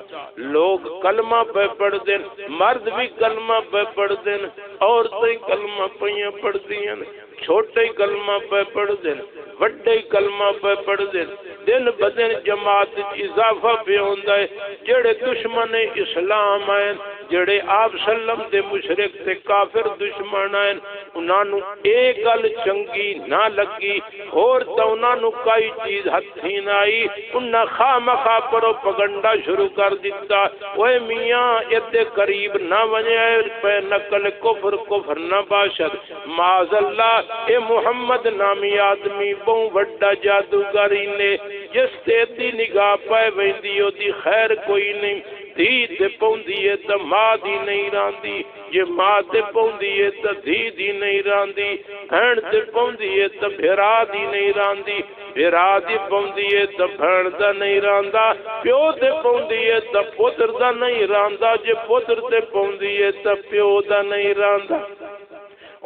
لوگ کلمہ پہ پڑھ دیں، مرد بھی کلمہ پہ پڑھ دیں، عورتیں کلمہ پہ پڑھ دیں، چھوٹے کلمہ پہ پڑھ دیں، وڈے کلمہ پہ پڑھ دیں، دن بدن جماعت اضافہ پہ ہوندا ہے، جڑے دشمن اسلام ہیں جڑے آپ سلم دے مشرک تے کافر دشمن ہیں انہاں نو اے گل چنگی نہ لگی اور تا انہاں نو کئی چیز ہتھی نہ آئی انہاں خامخواہ پروپیگنڈا شروع کر دیتا اوے میاں ادے قریب نہ ونجے پہ نقل کفر نہ باشد معاذ اللہ اے محمد نامی آدمی بہت بڑا جادوگر نے جس تے دی نگاہ پائے ویندی او دی خیر کوئی نہیں دھی تے پوندی ہے تا ماں دی نہیں راندی جے ماں تے پوندی ہے تا دھی دی نہیں راندی بھین تے پوندی ہے تا بھیرا دی نہیں راندی بھیرا دی پوندی ہے تا بھین دا نہیں راندا پیو تے پوندی ہے تا پتر دا نہیں راندا جے پتر تے پوندی ہے تا پیو دا نہیں راندا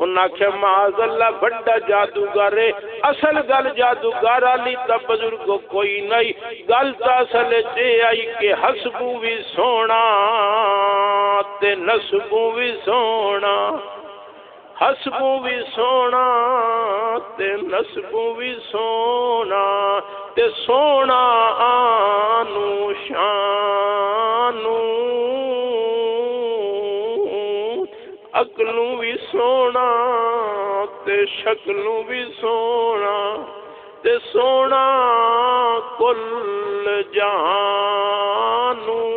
انہاں کہ معاذ اللہ بڑا جادوگر ہے اصل گل جادوگر علی تا بزرگ کوئی نہیں گل تا اصل تے آئی کہ حسبو بھی سونا تے نسبو بھی سونا حسبو بھی سونا تے نسبو بھی سونا تے سونا آنو شانو عقلوں بھی سونا تے شکلوں بھی سونا تے سونا کل جہانوں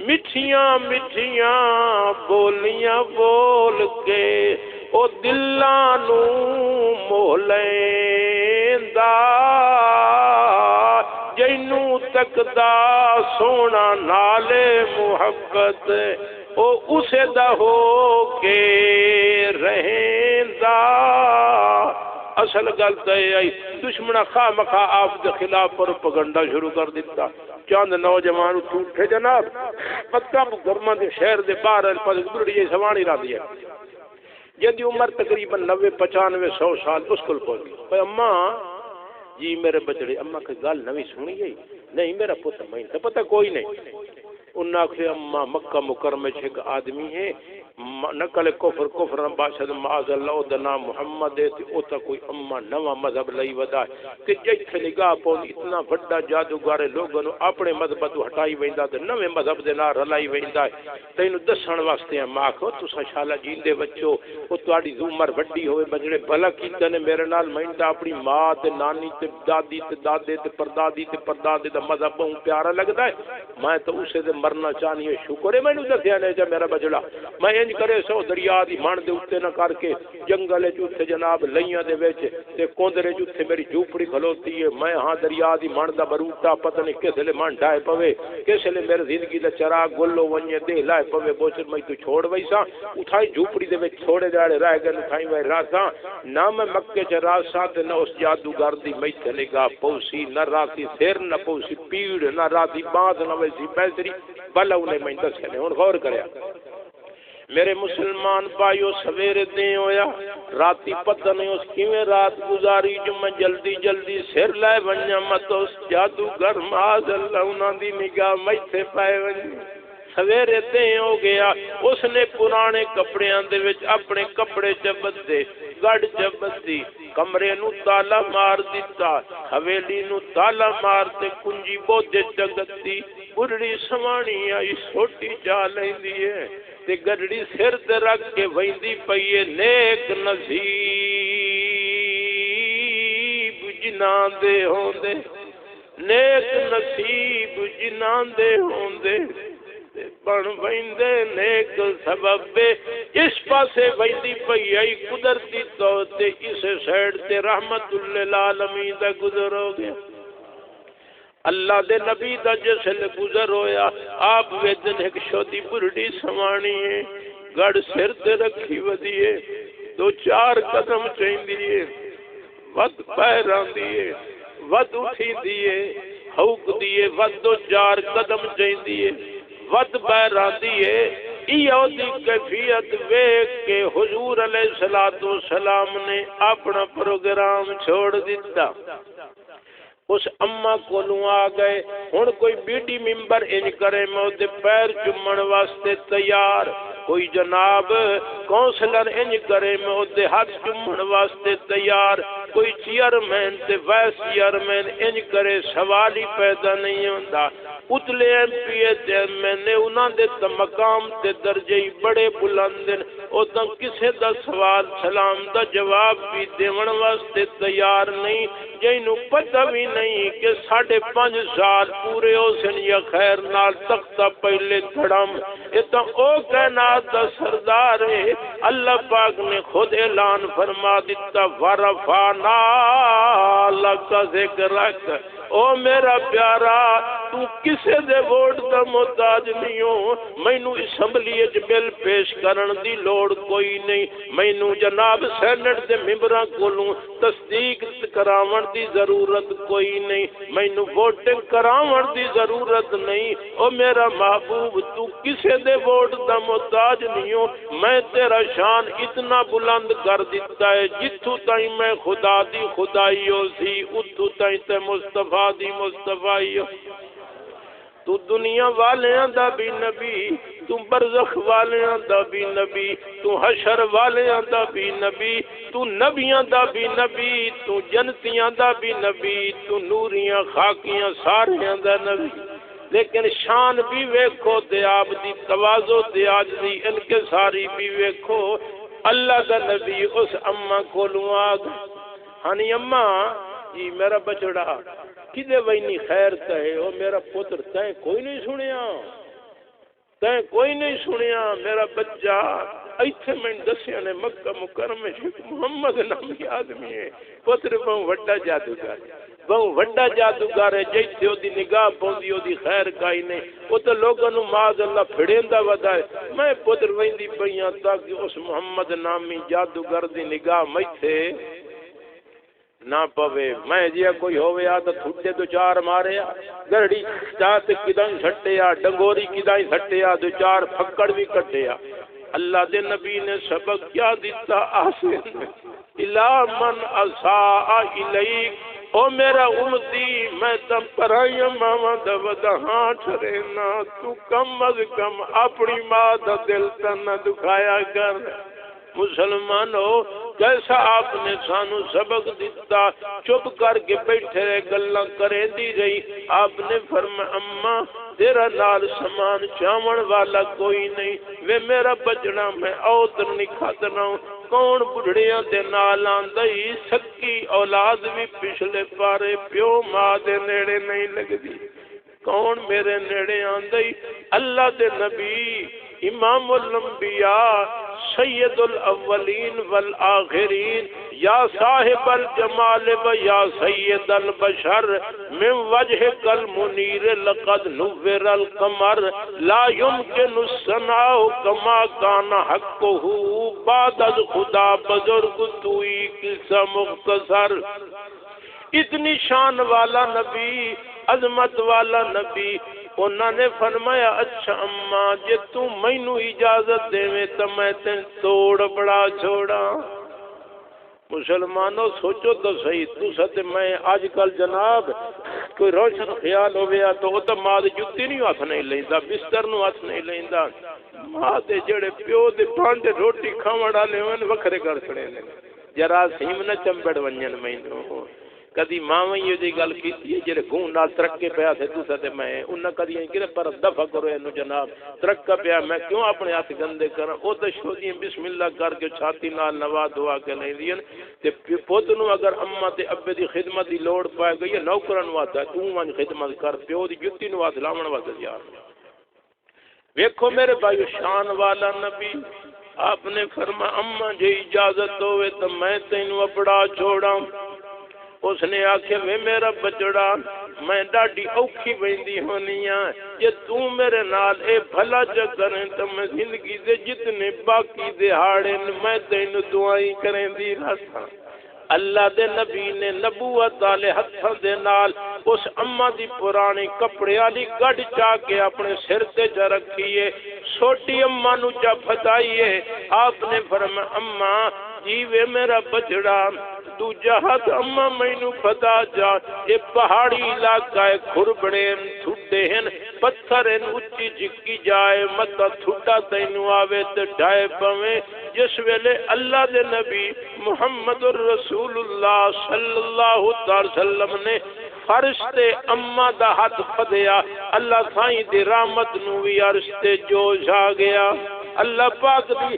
مٹھیاں مٹھیاں بولیاں بول کے او دلاں نو موہ لیندا جینوں تکدا سونا نالے محبت او اسے دا ہو کے رہندا اصل گل تے آئی دشمنہ خواہ مخواہ آپ دے خلاف پروپیگنڈا شروع کر دیتا چاند نوجوان اٹھے جناب مکہ مکرمہ دے شہر دے باہر پاس بڑی جی سوانی راندی ہے جدی عمر تقریباً 90-95-100 سال مشکل پہنچ گئی بھائی اماں جی میرے بچڑے اماں کی گل نوی سنی گئی نہیں میرا پتر میں تو پتہ کوئی نہیں انہاں کہ اماں مکہ مکرمہ ایک آدمی ہے نقل کفر باشد معاذ اللہ دا نام محمد ہے او تا کوئی اماں نواں مذہب لئی ودا ہے کہ جتھے نگاہ پوندی اتنا بڑا جادوگر لوگوں نو اپنے مذہب تو ہٹائی ویندا تے نویں مذہب دے نال رلائی ویندا ہے تینوں دسن واسطے ماں کھو تساں شالا جیندے بچو او تہاڈی عمر وڈی ہوے بجڑے بھلا کیتے نے میرے نال میندا اپنی ماں تے نانی تے دادی تے دادے تے پردادی تے پردادے دا مذہب بہت پیارا لگدا ہے میں تو اسے دے مرنا چاہنی ہے شکر ہے مینوں دسیا نے جے میرا بچڑا میں انج کرے سو دریا دی مان دے اوتے نہ کر کے جنگل چ جناب لیاں دے وچ تے کوندرے جوتھے میری جھوپڑی کھلوتی ہے میں ہاں دریا دی مان دا بروٹا پتہ نہیں کس لے مان ڈائے پوے کس لے میری زندگی دا چراغ گلو ونجے دے لائے پوے بوچر میں تو چھوڑ ویسا اٹھائی جھوپڑی دے وچ چھوڑے جاڑے رہ گئے اٹھائی وے راساں نہ میں مکے چ راساں تے نہ اس جادوگر دی میں چلے گا پوسی نہ راتی سر نہ پوسی پیڑ نہ راتی باندھ نہ ویسی بیسری بلا انہیں میں دسے نے ہن غور کریا میرے مسلمان بھائیو سویرے دیں ہویا راتی پتہ نہیں اس کیویں رات گزاری جو میں جلدی جلدی سر لائے ونجا مت اس جادوگر معاذ اللہ انہاں دی نگاہ میتھے پائے ونجا سویرے دیں ہو گیا اس نے پرانے کپڑیاں دے وچ اپنے کپڑے چبد دے گڑ چبد دی کمرے نو تالا مار دیتا حویلی نو تالا مار تے کنجی بودے چگتی بڑی سوانی آئی سوٹی چا لیندی ہے تے گڑڑی سر تے رکھ کے ویندی پئیے نیک نصیب جناں دے ہوندے نیک نصیب جناں دے ہوندے بن ویندے نیک سبب اس پاسے ویندی پئی آئی قدرتی طور تے اس سائڈ تے رحمت للعالمین دا گزر ہو گیا اللہ دے نبی دا جسل گزر ہویا آپ ویدن ایک شودی بڑی سوانی ہے گڑ سر تے رکھی ودیے 2-4 قدم چاہین دیئے ود پیران دیئے ود اٹھی دیئے حوق دیئے ود 2-4 قدم چاہین دیئے ود پیران دیئے ایو دی کیفیت ویک کے حضور علیہ السلام نے اپنا پروگرام چھوڑ دیتا اس اماں کولوں آ گئے ہن کوئی بیٹی ممبر انج کرے میں دے پیر چومن واسطے تیار کوئی جناب کونسلر انج کرے میں دے ہاتھ چومن واسطے تیار کوئی چیئرمین تے وائس چیئرمین انج کرے سوال ہی پیدا نہیں ہوندا اتلے ایم پی اے میں نے انہاں دے مقام تے درجے بڑے بلند او تاں کسے دا سوال سلام دا جواب بھی دیون واسطے تیار نہیں، جینوں پتہ بھی نہیں کہ 5.5 سال پورے ہو سن یا خیر نال تختہ پہلے دھڑم، یہ تاں او کائنات دا سردار ہے۔ اللہ پاک نے خود اعلان فرما دیتا ورفعنا لک ذکرک، او میرا پیارا تو کسے دے ووٹ دا محتاج نہیں ہو، مینوں اسمبلی وچ بل پیش کرن دی لوڑ کوئی نہیں، مینوں جناب سینٹ دے ممبراں کولوں تصدیق کراون دی ضرورت کوئی نہیں، مینوں ووٹنگ کراون دی ضرورت نہیں، او میرا محبوب تو کسے دے ووٹ دا محتاج نہیں ہو، میں تیرا شان اتنا بلند کر دیتا ہے جتھوں تائیں میں خدا دی خدائی ہو سی اتھوں تائیں تے مصطفیٰ دی مصطفیٰ، تو دنیا والیاں دا بھی نبی، تو برزخ والیاں دا بھی نبی، تو حشر والیاں دا بھی نبی، تو نبیاں دا بھی نبی، تو جنتیاں دا بھی نبی، تو نوریاں خاکیاں ساریاں دا نبی، لیکن شان بھی ویکھو تے آپ دی تواضع تے عاجزی انکساری بھی ویکھو۔ اللہ دا نبی اس اماں کولوں آ گئے، ہنی اماں جی میرا بچڑا کدے وینی خیر کہے، او میرا پتر تیں کوئی نہیں سنیا، تیں کوئی نہیں سنیا میرا بچہ، ایتھے میں دسیا نے مکہ مکرمہ محمد نامی آدمی ہے، پتر بہت وڈا جادوگر، بہت وڈا جادوگر ہے، جیسے او دی نگاہ پوندی او دی خیر کائی نہیں، او تو لوگوں نو معاذ اللہ پھڑیندہ ودائے، میں پتر ویندی پئیاں تاکہ اس محمد نامی جادوگر دی نگاہ میتھے نہ پوے، میں جیا کوئی ہوئے آ تو تھوٹے دو چار مارے آ، گرڑی چاہتے کدائیں سٹے آ، ڈنگوری کدائیں سٹے آ، دو چار پھکڑ بھی کٹے آ۔ اللہ دے نبی نے سبق کیا دیتا آسن الا من اساء الیک، او میرا امتی میں تم پرائیم ماما دا ہاں ٹھرینا، تو کم از کم اپنی ماں دا دل تنہ دکھایا کر۔ مسلمانوں کیسا آپ نے سانو سبق دیتا، چپ کر کے بیٹھے رہے گلاں کرے دی رہی، آپ نے فرمایا اماں تیرا نال سامان چاون والا کوئی نہیں، وے میرا بچڑا میں اوتر نہیں کھاتنا ہوں، کون بڑھڑیاں دے نال آندائی، سکی اولاد بھی پچھلے پارے پیو ماں دے نیڑے نہیں لگ دی، کون میرے نیڑے آندائی، اللہ دے نبی امام الانبیاء سید الاولین والآخرین یا صاحب الجمال و یا سید البشر من وجهک المنیر لقد نور القمر لا يمکن الثناء کما کان حقہ بعد از خدا بزرگ توئی قصہ مختصر۔ اتنی شان والا نبی، عظمت والا نبی، انہوں نے فرمایا اچھا اماں جے تو مینو اجازت دے میں تو میں تین توڑ بڑا چھوڑا۔ مسلمانوں سوچو تو صحیح، تو ستے میں آج کل جناب کوئی روشن خیال ہو گیا تو وہ تو ماں دے جتی نہیں ہاتھ نہیں لیندا، بستر نو ہاتھ نہیں لیندا، ماں دے جڑے پیو دے پانڈے روٹی کھاون والے ہون وکھرے کر چھڑے نے، جراثیم نہ چمبڑ ونجن مینوں۔ کدی ماں یہ دی گل کیتی ہے جڑے گوں نال ترکے پیا تھے تو تے میں انہاں کدی کہ پر دفع کرو اینو جناب ترکا پیا میں کیوں اپنے ہاتھ گندے کراں، او تے شودی بسم اللہ کر کے چھاتی نال نوا دعا کے نہیں دین تے پوت نو اگر اماں تے ابے دی خدمت دی لوڑ پائے گئی نوکراں نو آتا تو ون خدمت کر، پیو دی جُتی نو ہاتھ لاون واسطے تیار۔ ویکھو میرے بھائی شان والا نبی، آپ نے فرمایا اماں جے اجازت ہوئے تو میں تینوں اپڑا چھوڑاں۔ اس نے آکھے وے میرا بچڑا میں ڈاڈی اوکھی ویندی ہونی ہاں، جے تو میرے نال اے بھلا چکریں تو میں زندگی دے جتنے باقی دہاڑے میں تینوں دعائیں کریں دی رہا۔ اللہ دے نبی نے نبوت والے ہتھاں دے نال اس اماں دی پرانی کپڑے والی گڈ چا کے اپنے سر تے چ رکھیے، چھوٹی اماں نو چا پھدائیے۔ آپ نے فرمایا اماں جی وے میرا بچڑا تو جہاد اماں مینوں پتا جا، یہ پہاڑی علاقہ ہے، کھربڑے تھڈے ہیں، پتھر ہیں، اچھی جکی جائے متا تھڈا تینوں آوے تے ڈائے پویں۔ جس ویلے اللہ دے نبی محمد الرسول اللہ صلی اللہ علیہ وسلم نے فرش تے اما دا ہاتھ پھدیا اللہ سائیں دی رحمت نو وی عرش تے جوش آ گیا اللہ پاک دی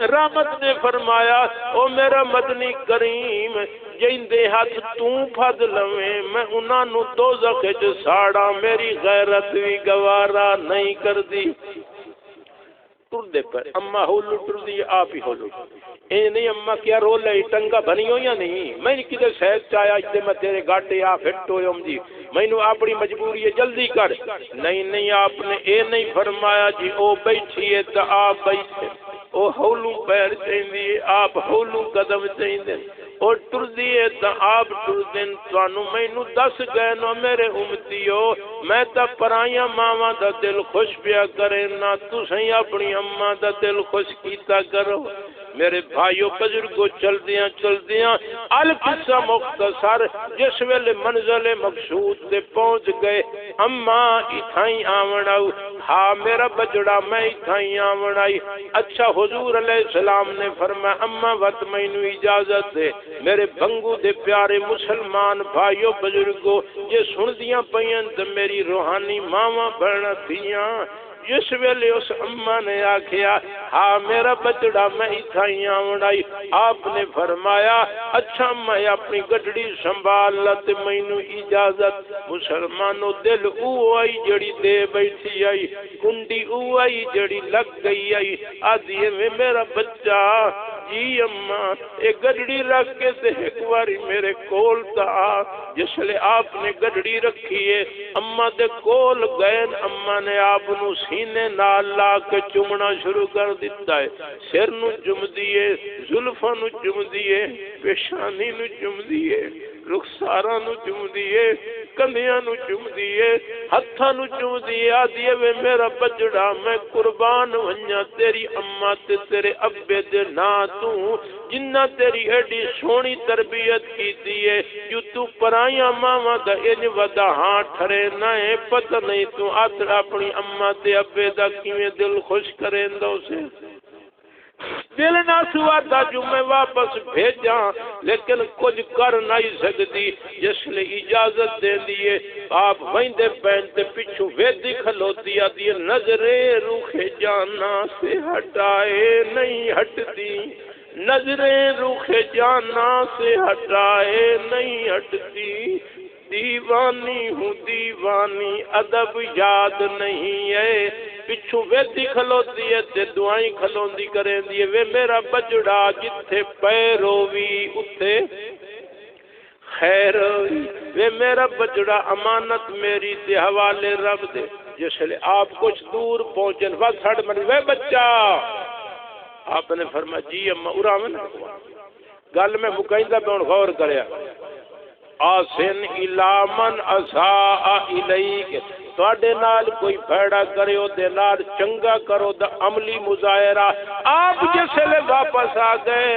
رحمت نے فرمایا او میرا مدنی کریم جیندے ہاتھ تو پھد لویں میں انہاں نو دوزخ وچ ساڑا میری غیرت وی گوارا نہیں کردی ٹر دے پر اما ہولو ٹر دی آپ ہی ہولو اے نہیں اما کیا رول ہے ٹنگا بنی ہو یا نہیں میں کدے شہد چایا اجتے میں تیرے گاٹے آ فٹ ہوئے جی میں نو اپنی مجبوری ہے جلدی کر نہیں آپ نے اے نہیں فرمایا جی او بیٹھی ہے تو آپ بیٹھے او ہولو پیر چاہیے آپ ہولو قدم چاہیے اور ٹر دیے تا آپ ٹر دین توانو مینو دس گئے نو میرے امتیو میں تا پرائیاں ماما دا دل خوش پیا کرے نا تسیں اپنی اماں دا دل خوش کیتا کرو میرے بھائیو بزرگو چل دیاں القصہ مختصر جس ویلے منزل مقصود تے پہنچ گئے اماں اتھائیں آوناؤ ہاں میرا بجڑا میں اتھائیں آونائی اچھا حضور علیہ السلام نے فرمایا اماں وقت مینو اجازت دے میرے بنگو دے پیارے مسلمان بھائیو بزرگو یہ سن دیاں پئیاں تے میری روحانی ماواں بہناں تھیاں جس ویلے اس اماں نے آکھیا ہاں میرا بچڑا میں اتھائیں آونائی آپ نے فرمایا اچھا میں اپنی گڈڑی سنبھال تے مینو اجازت مسلمانوں دل او آئی جڑی دے بیٹھی آئی کنڈی او آئی جڑی لگ گئی آئی آدھی میں میرا بچہ جی اماں ایک گڈڑی رکھ کے تے ایک واری میرے کول تا جس لئے آپ نے گڈڑی رکھی ہے اماں دے کول گئے اماں نے آپ نو سینے نال لا کے چومنا شروع کر دیتا ہے سر نو چوم دیے زلفاں نو چوم دیے پیشانی نو چوم دیے رخساراں نو چوم دیے کندیاں نو چوم دیے ہتھاں نو چوم دیے آدھیے وے میرا بچڑا میں قربان ونجا تیری اماں تے تیرے ابے دے نا تو جنہ تیری ایڈی سونی تربیت کی دیئے جو تو پرائیاں ماما دا انج ودا ہاں ٹھرے نائے پتہ نہیں تو آتر اپنی اماں تے ابے دا کیویں دل خوش کریں دو سے دل نہ سواتا جو میں واپس بھیجاں لیکن کچھ کر نہیں سکتی جس لئے اجازت دے دیئے آپ ویندے پہنتے پچھو ویدی کھلوتی آتی نظریں روخ جانا سے ہٹائے نہیں ہٹتی نظریں روخ جانا سے ہٹائے نہیں ہٹتی دیوانی ہوں دیوانی ادب یاد نہیں ہے پچھو ویدی کھلوتی ہے تے دعائیں کھلوندی کریں دیئے وے میرا بجڑا جتھے پیروی اتھے خیر وے میرا بجڑا امانت میری تے حوالے رب دے جس لئے آپ کچھ دور پہنچن وقت ہٹ من وے بچہ آپ نے فرمایا جی اما اراون گل میں مکائندہ پہ غور کریا آسن الامن اساء الیک تواڈے نال کوئی بھڑا کرے او دے نال چنگا کرو دا عملی مظاہرہ آپ جس لے واپس آ گئے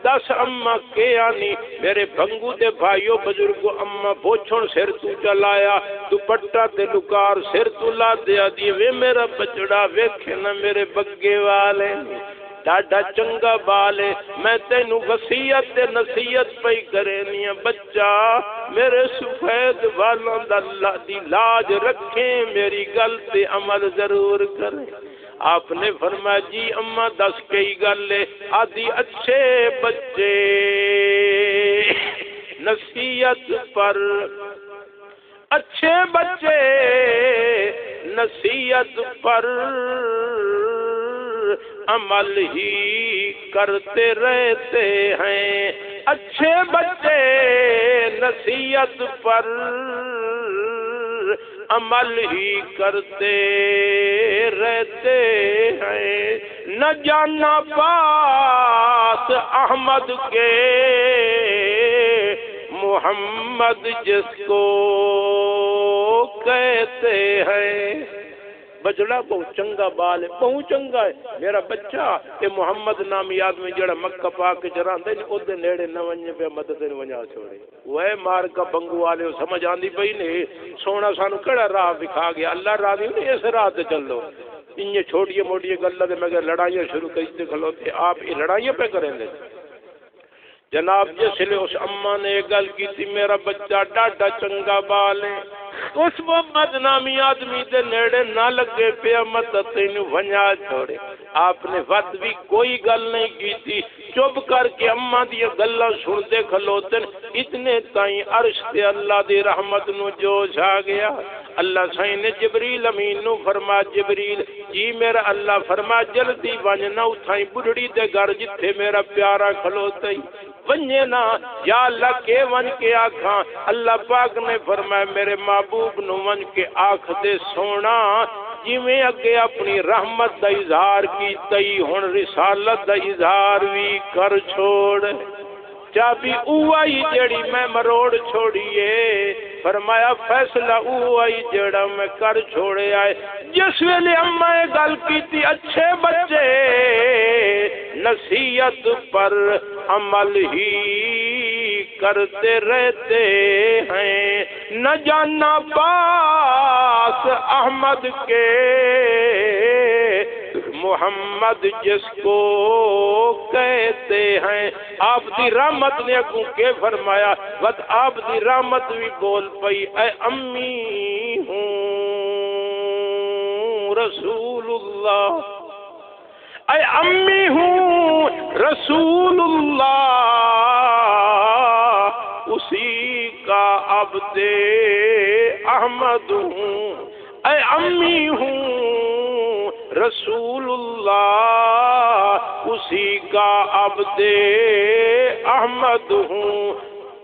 دس اما کے آنی میرے بھنگو دے بھائیو بزرگو اما بوچھن سر تو چلایا دوپٹہ تے لکار سر تو لا دیا دی وے میرا بچڑا ویکھے نا میرے بگے والے ڈاڈا چنگا بالے میں تینو وصیت تے نصیحت پئی کرینی بچہ میرے سفید والوں دا اللہ دی لاج رکھیں میری گل تے عمل ضرور کریں آپ نے فرمایا جی اماں دس کئی گلے آدھی اچھے بچے نصیحت پر اچھے بچے نصیحت پر عمل ہی کرتے رہتے ہیں اچھے بچے نصیحت پر عمل ہی کرتے رہتے ہیں نہ جانا بات احمد کے محمد جس کو کہتے ہیں بجڑا بہت چنگا بال ہے بہت چنگا ہے میرا بچہ کہ محمد نامی آدمی جڑا مکہ پاک چراندے نے او دے نیڑے نہ ونجے پہ مدد نے ونجا چھوڑے وہ مار کا بنگو والے سمجھ آندی پئی نے سونا سانو کیڑا راہ دکھا گیا اللہ راضی نہیں اس راہ تے چلو ان چھوٹی موٹی گلاں تے مگر لڑائیاں شروع کیتے کھلوتے آپ یہ لڑائیاں پہ کریں گے جناب جس لیے اس اماں نے گل کی تھی میرا بچہ ڈاڈا چنگا بال ہے، اس محمد نامی آدمی دے نیڑے نہ لگے پیا مت تینوں ونجا چھوڑے. آپ نے ود بھی کوئی گل نہیں کی تھی، چپ کر کے اماں دی گلاں سنتے کھلوتے. اتنے تائیں عرش تے اللہ دی رحمت نو جوش آ گیا. اللہ سائیں نے جبریل امین نو فرما جبریل جی میرا اللہ فرما جلدی ونج نہ اتھائی بڑھڑی دے گھر جتھے میرا پیارا کھلوتا ہی ونجے نا یا اللہ کے ون کے آکھاں. اللہ پاک نے فرمایا میرے محبوب نو ون کے آکھ دے سونا جویں اگے اپنی رحمت دا اظہار کیتا ہی ہن رسالت دا اظہار وی کر چھوڑ. چابی اوہی جڑی میں مروڑ چھوڑیے، فرمایا فیصلہ اوہی جڑا میں کر چھوڑے آئے. جس ویلے اماں گل کیتی اچھے بچے نصیحت پر عمل ہی کرتے رہتے ہیں، نہ جانا پاس احمد کے محمد جس کو کہتے ہیں. آپ دی رحمت نے اگوں کے فرمایا بس آپ دی رحمت بھی بول پئی اے امی ہوں رسول اللہ، اے امی ہوں رسول اللہ، اسی کا عبد احمد ہوں. اے امی ہوں رسول اللہ، اسی کا عبد احمد ہوں.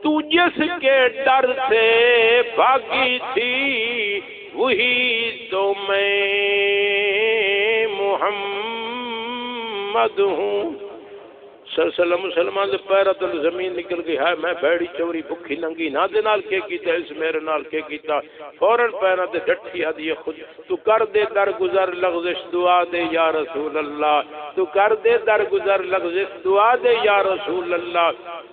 تو جس کے ڈر سے بھاگی تھی وہی تو میں محمد ہوں. سلسلہ مسلمان دے پیرا تل زمین نکل گئی ہے. میں بیڑی چوری بکھی ننگی نہ دے نال کے کیتا اس میرے نال کے کیتا. فوراً پیرا تے ڈٹھی ہدی خود تو کر دے در گزر لغزش دعا دے یا رسول اللہ، تو کر دے در گزر لغزش دعا دے یا رسول اللہ.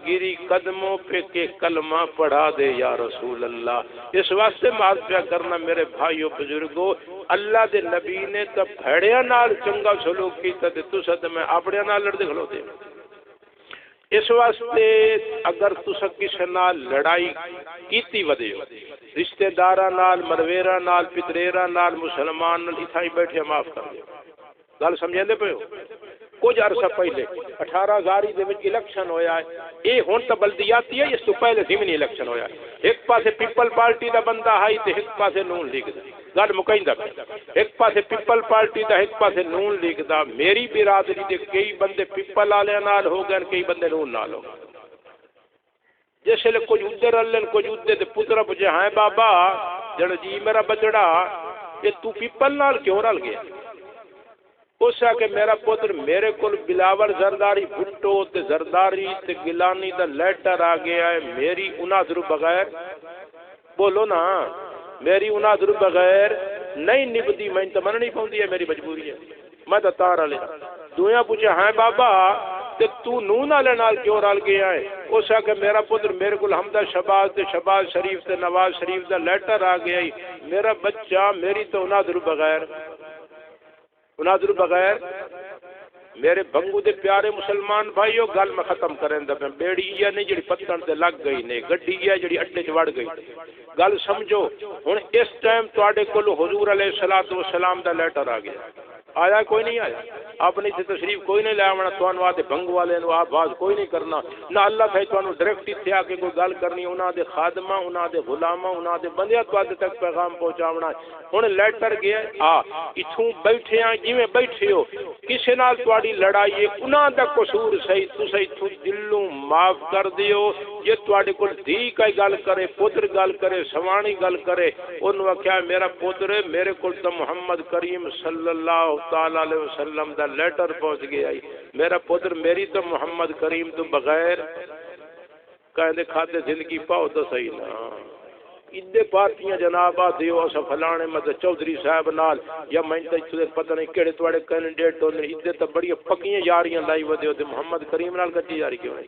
گری قدموں پہ کے کلمہ پڑھا دے یا رسول اللہ. اس واسطے بات پیا کرنا میرے بھائیو بزرگو، اللہ دے نبی نے تو بھڑیاں نال چنگا سلوک کیتا تے تساں تے میں اپنے نال لڑدے کھلوتے. اس واسطے اگر تساں کسے نال لڑائی کیتی ودے رشتہ داراں نال مرویراں نال پتریراں نال مسلمان نال اتھائی بیٹھے معاف کر دے. گل سمجھیندے پے ہو؟ کچھ عرصہ پہلے 18 ہزاری دے وچ الیکشن ہویا ہے. یہ ہن تو بلدیاتی ہے، اس تو پہلے ضمنی الیکشن ہویا ہے. ایک پاسے پیپل پارٹی دا بندہ ہے تے ایک پاسے نون لیگ دا. گل مکیندا ایک پاسے پیپل پارٹی دا ایک پاسے نون لیگ دا. میری برادری دے کئی بندے پیپل والے نال ہو گئے، کئی بندے نون نال ہو گئے. جس لے کچھ ادھر رلن کچھ ادھر تے پتر پوچھے ہاں بابا جڑا جی میرا بچڑا یہ تو پیپل نال کیوں رل گیا؟ اس کہ میرا پتر میرے کول بلاول زرداری بھٹو تے زرداری تے گلانی دا لیٹر آ گیا ہے. میری اناظر بغیر بولو نا، میری اناظر بغیر نہیں نبدی. میں تو مننی پوندی ہے، میری مجبوری ہے. میں تو تار والے دویاں پوچھا ہاں بابا تے تو نون والے نال کیوں رل گیا ہے؟ اس کہ میرا پتر میرے کول حمدہ شہباز تے شہباز شریف تے نواز شریف دا لیٹر آ گیا ہے. میرا بچہ میری تو اناظر بغیر اناظر بغیر میرے بنگو دے پیارے مسلمان بھائیو گل میں ختم کریں دا میں. بیڑی یہ نہیں جڑی پتن تے لگ گئی نے، گڈی یہ جڑی اڈے چ وڑ گئی. گل سمجھو ہن اس ٹائم تواڈے کول حضور علیہ الصلوۃ والسلام دا لیٹر آ گیا. آیا کوئی نہیں آیا؟ اپنی سے تشریف کوئی نہیں لے آونا. تھانوں آدے بنگو والے نو آپ باز کوئی نہیں کرنا نہ. اللہ تھے تھانوں ڈائریکٹ اتنے آ کے کوئی گل کرنی. انہاں دے خادمہ انہاں دے غلامہ انہاں دے بندیاں تواڈے تک پیغام پہنچاونا. ہن لیٹر گیا اتھوں بیٹھے ہیں جویں بیٹھے ہو، کسے نال تواڈی لڑائی ہے انہاں دا قصور صحیح تساں اتھوں دلوں معاف کر دیو. جے تواڈے کول دھی کئی گل کرے، پتر گل کرے، سوانی گل کرے، اونوں آکھیا میرا پتر میرے کول تو محمد کریم صلی اللہ تعالی علیہ وسلم دا لیٹر پہنچ گیا. میرا پتر میری تو محمد کریم تو بغیر کہندے کھاتے زندگی پاؤ تو صحیح نا. ادے پارٹیاں جناب دیو اسا فلانے مطلب چودھری صاحب نال یا میں تے پتہ نہیں کہڑے تواڈے کینڈیڈیٹ ہوندے. ادے تے بڑی پکیاں یاریاں لائی ودیو تے محمد کریم نال کٹی یاری کیوں نہیں؟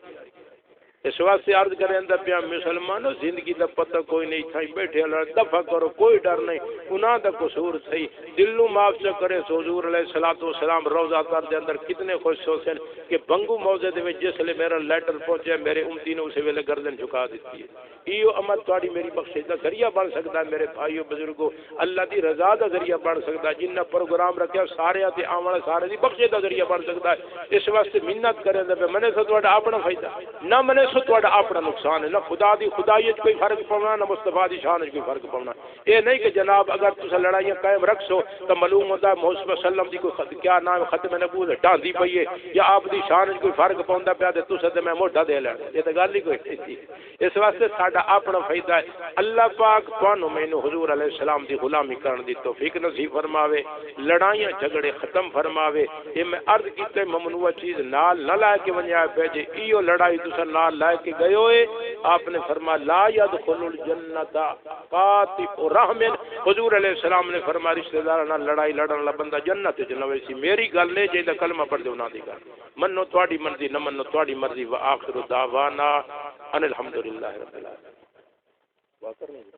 اس واسطے عرض کریں اندر پیا مسلمانوں زندگی دا پتہ کوئی نہیں تھا بیٹھے اللہ دفع کرو کوئی ڈر نہیں انہاں دا قصور تھی دلوں معاف سے کرے حضور علیہ الصلوۃ والسلام روزہ تر دے اندر کتنے خوش ہوتے ہیں کہ بنگو موضع دے وچ جس لے میرا لیٹر پہنچے میرے امتی نے اسے ویلے گردن جھکا دیتی ہے ایو عمل تواڈی میری بخشش دا ذریعہ بن سکتا ہے میرے بھائیو بزرگو اللہ دی رضا دا ذریعہ بن سکتا ہے جنہ پروگرام رکھیا سارے تے آون سارے دی بخشش دا ذریعہ بن سکتا ہے اس واسطے منت کرے تے منے سے تواڈا اپنا فائدہ نہ منے سے تواڈا اپنا نقصان ہے نہ خدا دی خدائیت کوئی فرق پونا نہ مصطفیٰ دی شان کوئی فرق پونا یہ نہیں کہ جناب اگر تسا لڑائیاں قائم رکھسو تو معلوم ہوتا ہے محمد صلی اللہ علیہ وسلم دی کوئی کیا نام ختم نبوت ڈاندی پئی ہے یا آپ دی شان کوئی فرق پوندا پیا تے تسا تے میں موٹا دے لینا یہ تے گل ہی کوئی نہیں اس واسطے ساڈا اپنا فائدہ ہے اللہ پاک تانوں مینوں حضور علیہ السلام دی غلامی کرن دی توفیق نصیب فرماوے لڑائیاں جھگڑے ختم فرماوے یہ میں عرض کیتے ممنوع چیز نال نہ لائے کے ونجا بھیجے ایو لڑائی تسا نال لائے کے گئے ہوئے آپ نے فرمایا لا يدخل الجنت قاطع رحم حضور علیہ السلام نے فرمایا رشتہ داراں نال لڑائی لڑن والا بندہ جنت وچ نہ ویسی میری گل نہیں جے کلمہ پڑھ دے انہاں دی گل منو تواڈی مرضی نہ منو تواڈی مرضی واخر دعوانا ان الحمدللہ رب العالمین